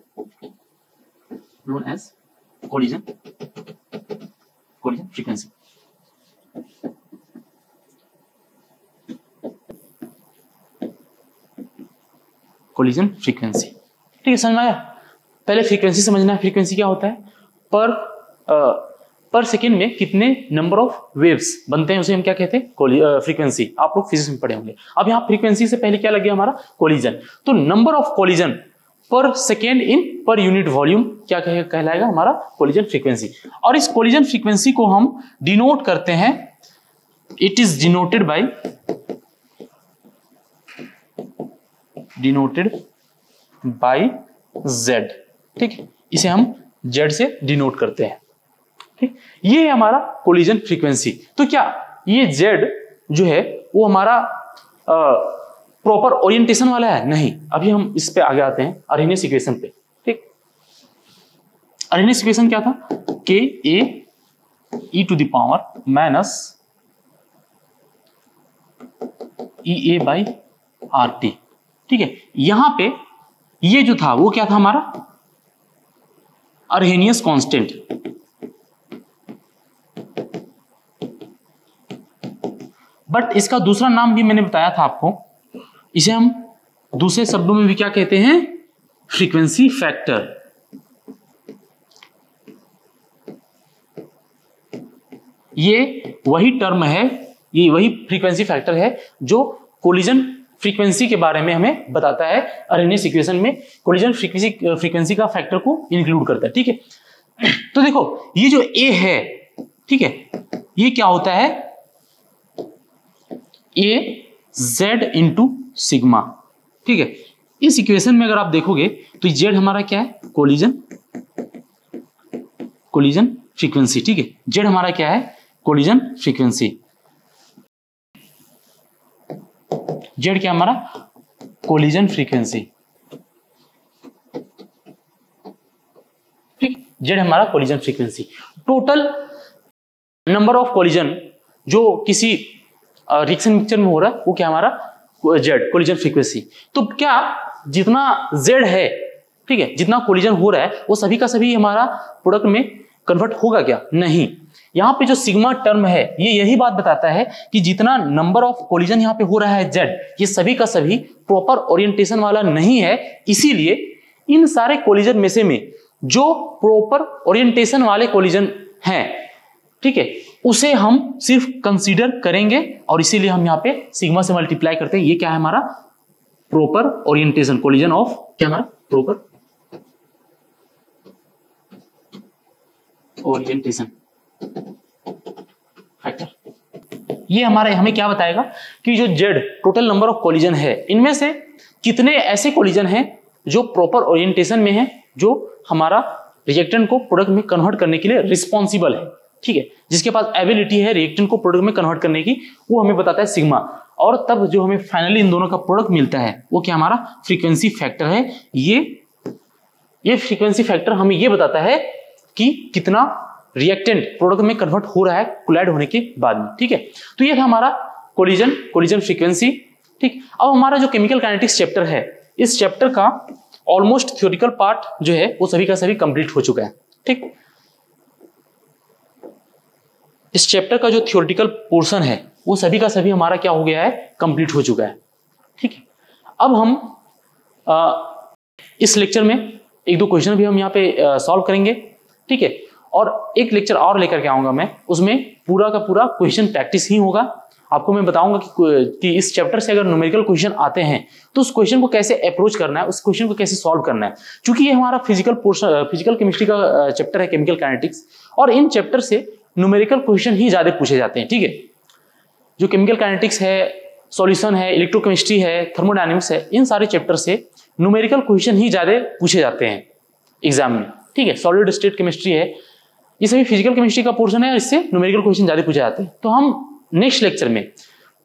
collision frequency। Collision frequency, ठीक है, समझ में आया। पहले फ्रीक्वेंसी समझना है, फ्रीक्वेंसी क्या होता है, पर सेकेंड में कितने नंबर ऑफ वेव्स बनते हैं उसे हम क्या कहते हैं, फ्रीक्वेंसी। आप लोग फिजिक्स में पढ़े होंगे। अब यहाँ फ्रीक्वेंसी से पहले क्या लग गया हमारा, कोलिजन। तो number of collision per second in per unit volume क्या कहलाएगा, हमारा कोलिजन फ्रीक्वेंसी। और इस कोलिजन फ्रीक्वेंसी को हम डिनोट करते हैं, it is denoted by Z। ठीक है, इसे हम Z से डिनोट करते हैं। ठीक, ये है हमारा कोलिजन फ्रीक्वेंसी। तो क्या ये Z जो है वो हमारा प्रॉपर ओरिएंटेशन वाला है, नहीं। अभी हम इस पे आगे आते हैं, अरेनियस इक्वेशन पे। ठीक, अरेनियस इक्वेशन क्या था, Ka(e⁻⁻) EA/RT। ठीक है, यहां पे ये जो था वो क्या था हमारा, अर्हेनियस कांस्टेंट। बट इसका दूसरा नाम भी मैंने बताया था आपको, इसे हम दूसरे शब्दों में भी क्या कहते हैं, फ्रीक्वेंसी फैक्टर। ये वही टर्म है, ये वही फ्रीक्वेंसी फैक्टर है जो कोलिजन फ्रीक्वेंसी के बारे में हमें बताता है। अरेनियस इक्वेशन में कोलिजन फ्रीक्वेंसी का फैक्टर को इंक्लूड करता है, ठीक है। तो देखो ये जो ए है, ठीक है, ये क्या होता है, ए जेड इंटू सिग्मा, ठीक है। इस इक्वेशन में अगर आप देखोगे तो जेड हमारा क्या है, कोलिजन फ्रीक्वेंसी, ठीक है। जेड हमारा क्या है, कोलिजन फ्रीक्वेंसी। जेड क्या हमारा, कोलिजन फ्रीक्वेंसी, ठीक। जेड हमारा collision frequency. Total number of collision जो किसी रिएक्शन मिक्सचर में हो रहा है वो क्या हमारा, जेड कोलिजन फ्रीक्वेंसी। तो क्या जितना जेड है, ठीक है, जितना कोलिजन हो रहा है वो सभी का सभी हमारा प्रोडक्ट में कन्वर्ट होगा क्या, नहीं। यहाँ पे जो सिग्मा टर्म है ये यही बात बताता है कि जितना नंबर ऑफ कोलिजन यहाँ पे हो रहा है जेड, ये सभी का सभी प्रॉपर ओरिएंटेशन वाला नहीं है। इसीलिए इन सारे कोलिजन में से जो प्रॉपर ओरिएंटेशन वाले कोलिजन हैं, ठीक है, उसे हम सिर्फ कंसीडर करेंगे और इसीलिए हम यहाँ पे सिग्मा से मल्टीप्लाई करते हैं। ये क्या है हमारा, प्रॉपर ओरिएंटेशन कोलिजन ऑफ, क्या हमारा प्रॉपर ओरिएंटेशन फैक्टर। ये हमारे हमें क्या बताएगा कि जो Z total number of collision है, इनमें से कितने ऐसे कोलिजन हैं जो प्रॉपर ओरिएंटेशन में है, जो हमारा रिएक्टेंट को प्रोडक्ट में कन्वर्ट करने के लिए रिस्पॉन्सिबल है, ठीक है, जिसके पास एबिलिटी है रिएक्टेंट को प्रोडक्ट में कन्वर्ट करने की, वो हमें बताता है सिग्मा। और तब जो हमें फाइनली इन दोनों का प्रोडक्ट मिलता है वो क्या हमारा फ्रीक्वेंसी फैक्टर है। ये फ्रीक्वेंसी फैक्टर हमें ये बताता है कि कितना रिएक्टेंट प्रोडक्ट में कन्वर्ट हो रहा है कोलाइड होने के बाद में, ठीक है। तो ये था हमारा कोलिजन फ्रीक्वेंसी, ठीक। अब हमारा जो केमिकल काइनेटिक्स चैप्टर है, इस चैप्टर का ऑलमोस्ट थ्योरेटिकल पार्ट जो है वो सभी का सभी कंप्लीट हो चुका है, ठीक। इस चैप्टर का जो थ्योरेटिकल पोर्शन है वो सभी का सभी हमारा क्या हो गया है, कंप्लीट हो चुका है, ठीक है। अब हम इस लेक्चर में एक दो क्वेश्चन भी हम यहाँ पे सॉल्व करेंगे, ठीक है। और एक लेक्चर और लेकर के आऊंगा मैं, उसमें पूरा का पूरा क्वेश्चन प्रैक्टिस ही होगा। आपको मैं बताऊंगा कि इस चैप्टर से अगर न्यूमेरिकल क्वेश्चन आते हैं तो उस क्वेश्चन को कैसे अप्रोच करना है, उस क्वेश्चन को कैसे सॉल्व करना है। क्योंकि ये हमारा फिजिकल केमिस्ट्री का चैप्टर है, केमिकल काइनेटिक्स, और इन चैप्टर से न्यूमेरिकल क्वेश्चन ही ज्यादा पूछे जाते हैं, ठीक है। जो केमिकल काइनेटिक्स है, सॉल्यूशन है, इलेक्ट्रोकेमिस्ट्री है, थर्मोडायनेमिक्स है, इन सारे चैप्टर से न्यूमेरिकल क्वेश्चन ही ज्यादा पूछे जाते हैं एग्जाम में, ठीक है। सॉलिड स्टेट केमिस्ट्री है, ये सभी फिजिकल केमिस्ट्री का पोर्शन है, इससे न्यूमेरिकल क्वेश्चन ज्यादा पूछे जाते हैं। तो हम नेक्स्ट लेक्चर में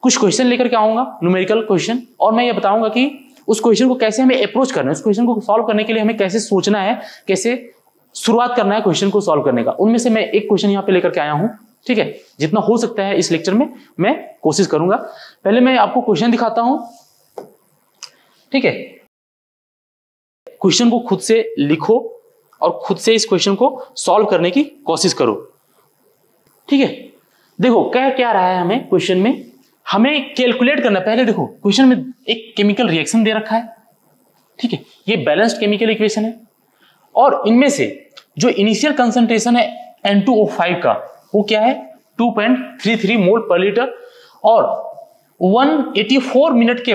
कुछ क्वेश्चन लेकर के आऊंगा, न्यूमेरिकल क्वेश्चन, और मैं ये बताऊंगा कि उस क्वेश्चन को कैसे हमें अप्रोच करना है, उस क्वेश्चन को सॉल्व करने के लिए हमें कैसे सोचना है, कैसे शुरुआत करना है क्वेश्चन को सॉल्व करने का। उनमें से मैं एक क्वेश्चन यहाँ पे लेकर के आया हूँ, ठीक है। जितना हो सकता है इस लेक्चर में मैं कोशिश करूंगा। पहले मैं आपको क्वेश्चन दिखाता हूं, ठीक है। क्वेश्चन को खुद से लिखो और खुद से इस क्वेश्चन को सॉल्व करने की कोशिश करो, ठीक है। देखो कह क्या रहा है हमें क्वेश्चन में, हमें कैलकुलेट करना। पहले देखो क्वेश्चन में एक केमिकल रिएक्शन दे रखा है, ठीक है। ये बैलेंस्ड केमिकल इक्वेशन है और इनमें से जो इनिशियल कंसंट्रेशन है N2O5 का वो क्या है 2.33 मोल पर लीटर, और 184 मिनट के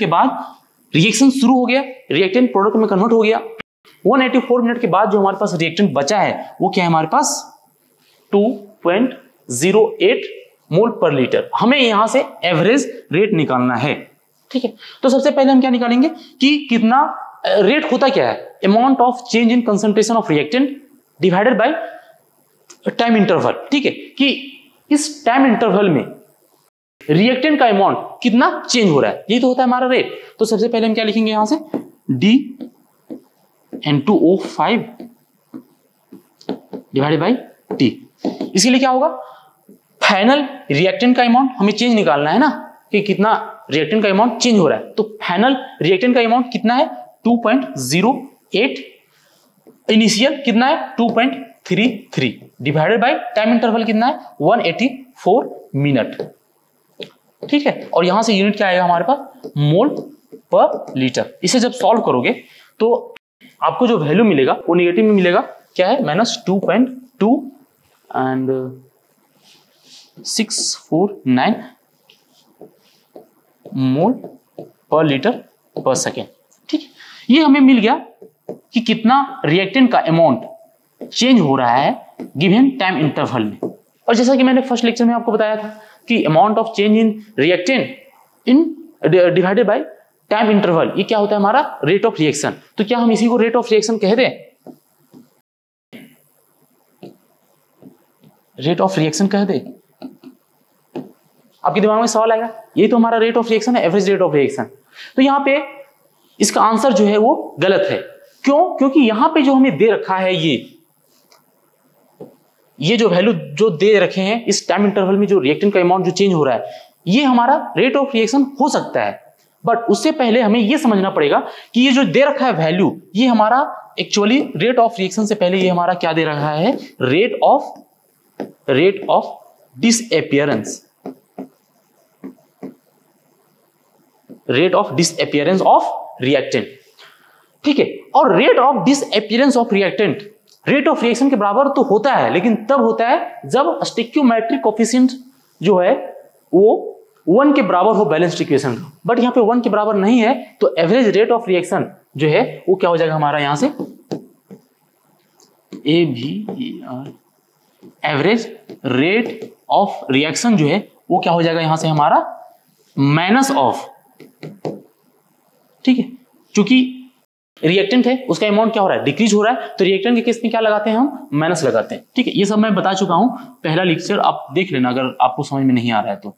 बाद रिएक्शन शुरू हो गया, रिएक्टेंट प्रोडक्ट में कन्वर्ट हो गया। 184 मिनट के बाद जो हमारे पास रिएक्टेंट बचा है वो क्या है हमारे पास 2.08 मोल पर लीटर। हमें यहां से एवरेज रेट निकालना है, ठीक है। तो सबसे पहले हम क्या निकालेंगे कि कितना रेट होता क्या है, amount of change in concentration of reactant divided by time interval, ठीक है। कि इस टाइम इंटरवल में रिएक्टेंट का अमाउंट कितना चेंज हो रहा है, यही तो होता है हमारा रेट। तो सबसे पहले हम क्या लिखेंगे यहां से D N2O5 divided by T। इसके लिए क्या होगा, फाइनल रिएक्टेंट का अमाउंट हमें चेंज निकालना है ना, कि कितना रिएक्टेंट का अमाउंट चेंज हो रहा है। तो फाइनल रिएक्टेंट का अमाउंट कितना है 2.08, इनिशियल कितना है 2.33 डिवाइडेड बाय टाइम इंटरवल कितना है 184 मिनट, ठीक है। और यहां से यूनिट क्या आएगा हमारे पास मोल पर लीटर। इसे जब सॉल्व करोगे तो आपको जो वैल्यू मिलेगा वो नेगेटिव में मिलेगा, क्या है -2.2 एंड 649 मोल पर लीटर पर सेकेंड। ठीक है, ये हमें मिल गया कि कितना रिएक्टेंट का अमाउंट चेंज हो रहा है गिवन टाइम इंटरवल में। और जैसा कि मैंने फर्स्ट लेक्चर में आपको बताया था कि amount of change in reactant in divided by time interval, ये क्या होता है हमारा रेट ऑफ रिएक्शन। तो क्या हम इसी को रेट ऑफ रिएक्शन कह दें, रेट ऑफ रिएक्शन कह दे? आपके दिमाग में सवाल आएगा, ये तो हमारा रेट ऑफ रिएक्शन है, एवरेज रेट ऑफ रिएक्शन। तो यहां पे इसका आंसर जो है वो गलत है। क्यों? क्योंकि यहां पे जो हमें दे रखा है ये जो वैल्यू जो दे रखे हैं इस टाइम इंटरवल में, जो रिएक्टेंट का अमाउंट जो चेंज हो रहा है, ये हमारा रेट ऑफ रिएक्शन हो सकता है। बट उससे पहले हमें ये समझना पड़ेगा कि ये जो दे रखा है वैल्यू, ये हमारा एक्चुअली रेट ऑफ रिएक्शन से पहले ये हमारा क्या दे रखा है, rate of disappearance, rate of disappearance of reactant. ठीक है, और rate of disappearance of reactant rate of reaction के बराबर तो होता है, लेकिन तब होता है जब स्टोइकियोमेट्रिक कोएफिशिएंट जो है वो 1 के बराबर हो बैलेंस्ड इक्वेशन का। बट यहाँ पे 1 के बराबर नहीं है, तो एवरेज रेट ऑफ रिएक्शन जो है वो क्या हो जाएगा हमारा यहां से AVER, average rate of reaction जो है वो क्या हो जाएगा यहां से हमारा माइनस ऑफ। ठीक है, क्योंकि रिएक्टेंट है उसका अमाउंट क्या हो रहा है, डिक्रीज हो रहा है, तो रिएक्टेंट के केस में क्या लगाते हैं हम, माइनस लगाते हैं। ठीक है, ये सब मैं बता चुका हूं, पहला लेक्चर आप देख लेना अगर आपको समझ में नहीं आ रहा है तो,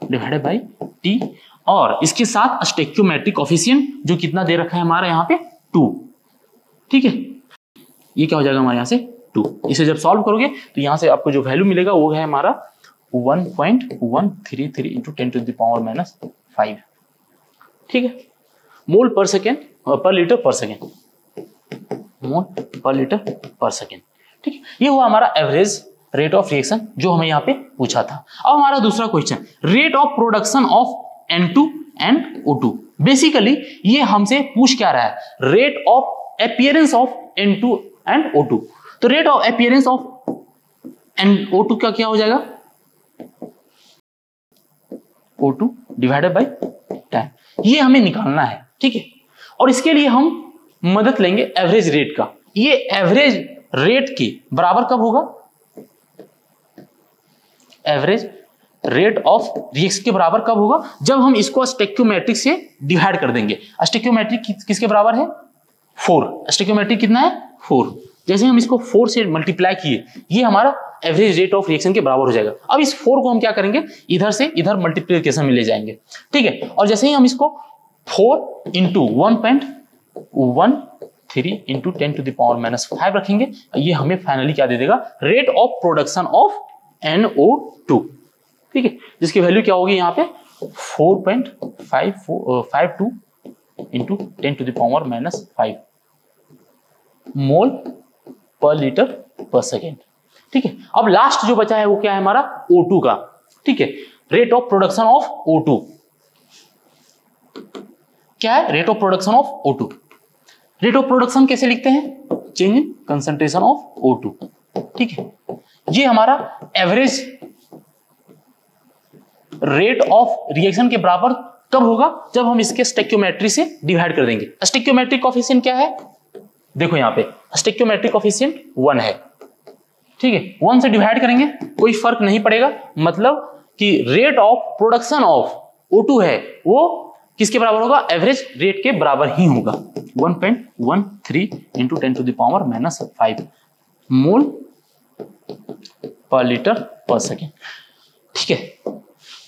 डिवाइडेड बाय T, और इसके साथ स्टोइकियोमेट्रिक कोएफिशिएंट जो कितना दे रखा है हमारा यहाँ पे 2। ठीक है, ये क्या हो जाएगा हमारे यहाँ से 2। इसे जब सॉल्व करोगे तो यहाँ से आपको जो वैल्यू मिलेगा वो है हमारा 1.133 into 10 to the power minus 5। ठीक है, मोल पर सेकेंड, पर लीटर पर सेकेंड, मोल पर लीटर पर सेकेंड। ठीक है, ये हुआ हमारा एवरेज रेट ऑफ रिएक्शन जो हमें यहाँ पे पूछा था। अब हमारा दूसरा question, rate of production of N2 and O2। Basically ये हमसे पूछ क्या रहा है, rate of appearance of N2 and O2। तो rate of appearance of O2 का क्या हो जाएगा, O2 डिवाइडेड बाय टाइम, ये हमें निकालना है। ठीक है, और इसके लिए हम मदद लेंगे एवरेज रेट का। ये एवरेज रेट के बराबर कब होगा, एवरेज रेट ऑफ रिएक्शन के बराबर कब होगा, जब हम इसको स्टोइकियोमेट्रिक से डिवाइड कर देंगे। स्टोइकियोमेट्रिक किसके बराबर है, 4। स्टोइकियोमेट्रिक कितना है, 4। जैसे हम इसको 4 से मल्टीप्लाई किए, ये हमारा एवरेज रेट ऑफ रिएक्शन के बराबर हो जाएगा। अब इस 4 को हम क्या करेंगे, इधर से इधर मल्टीप्लिकेशन में ले जाएंगे। ठीक है, और जैसे ही हम इसको 4 into 1.13 into 10 to the power minus 5 रखेंगे, ये हमें फाइनली क्या दे देगा, rate of production of NO2। ठीक है, जिसकी वैल्यू क्या होगी यहाँ पे 4.552 into 10 to the power minus 5 mole पर लीटर पर सेकेंड। ठीक है, अब लास्ट जो बचा है वो क्या है हमारा O2 का। ठीक है, rate of production of O2 क्या है, rate of production of O2। Rate of production कैसे लिखते हैं, change in concentration of O2। ठीक है, ये हमारा एवरेज रेट ऑफ रिएक्शन के बराबर कब होगा, जब हम इसके स्टोइकियोमेट्री से डिवाइड कर देंगे। स्टोइकियोमेट्रिक कोएफिशिएंट क्या है, देखो यहाँ पे स्टोइकियोमेट्रिक कोएफिशिएंट 1 है। ठीक है, 1 से डिवाइड करेंगे कोई फर्क नहीं पड़ेगा, मतलब कि rate of production of O2 है वो किसके बराबर होगा, एवरेज रेट के बराबर ही होगा। 1.13 into 10 to the power minus 5 mole पर लीटर पर सेकेंड। ठीक है,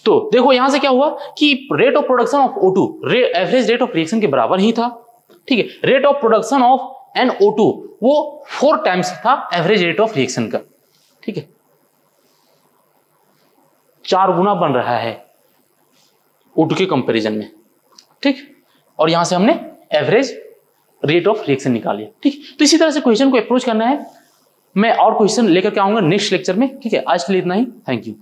तो देखो यहां से क्या हुआ कि rate of production of O2 average rate of reaction के बराबर ही था। ठीक है, rate of production of NO2 वो 4 टाइम्स था एवरेज रेट ऑफ रिएक्शन का। ठीक है, 4 गुना बन रहा है O2 के कंपैरिजन में। ठीक, और यहां से हमने एवरेज रेट ऑफ रिएक्शन निकाल लिया। ठीक, तो इसी तरह से क्वेश्चन को अप्रोच करना है। मैं और क्वेश्चन लेकर के आऊंगा नेक्स्ट लेक्चर में। ठीक है, आज के लिए इतना ही, थैंक यू।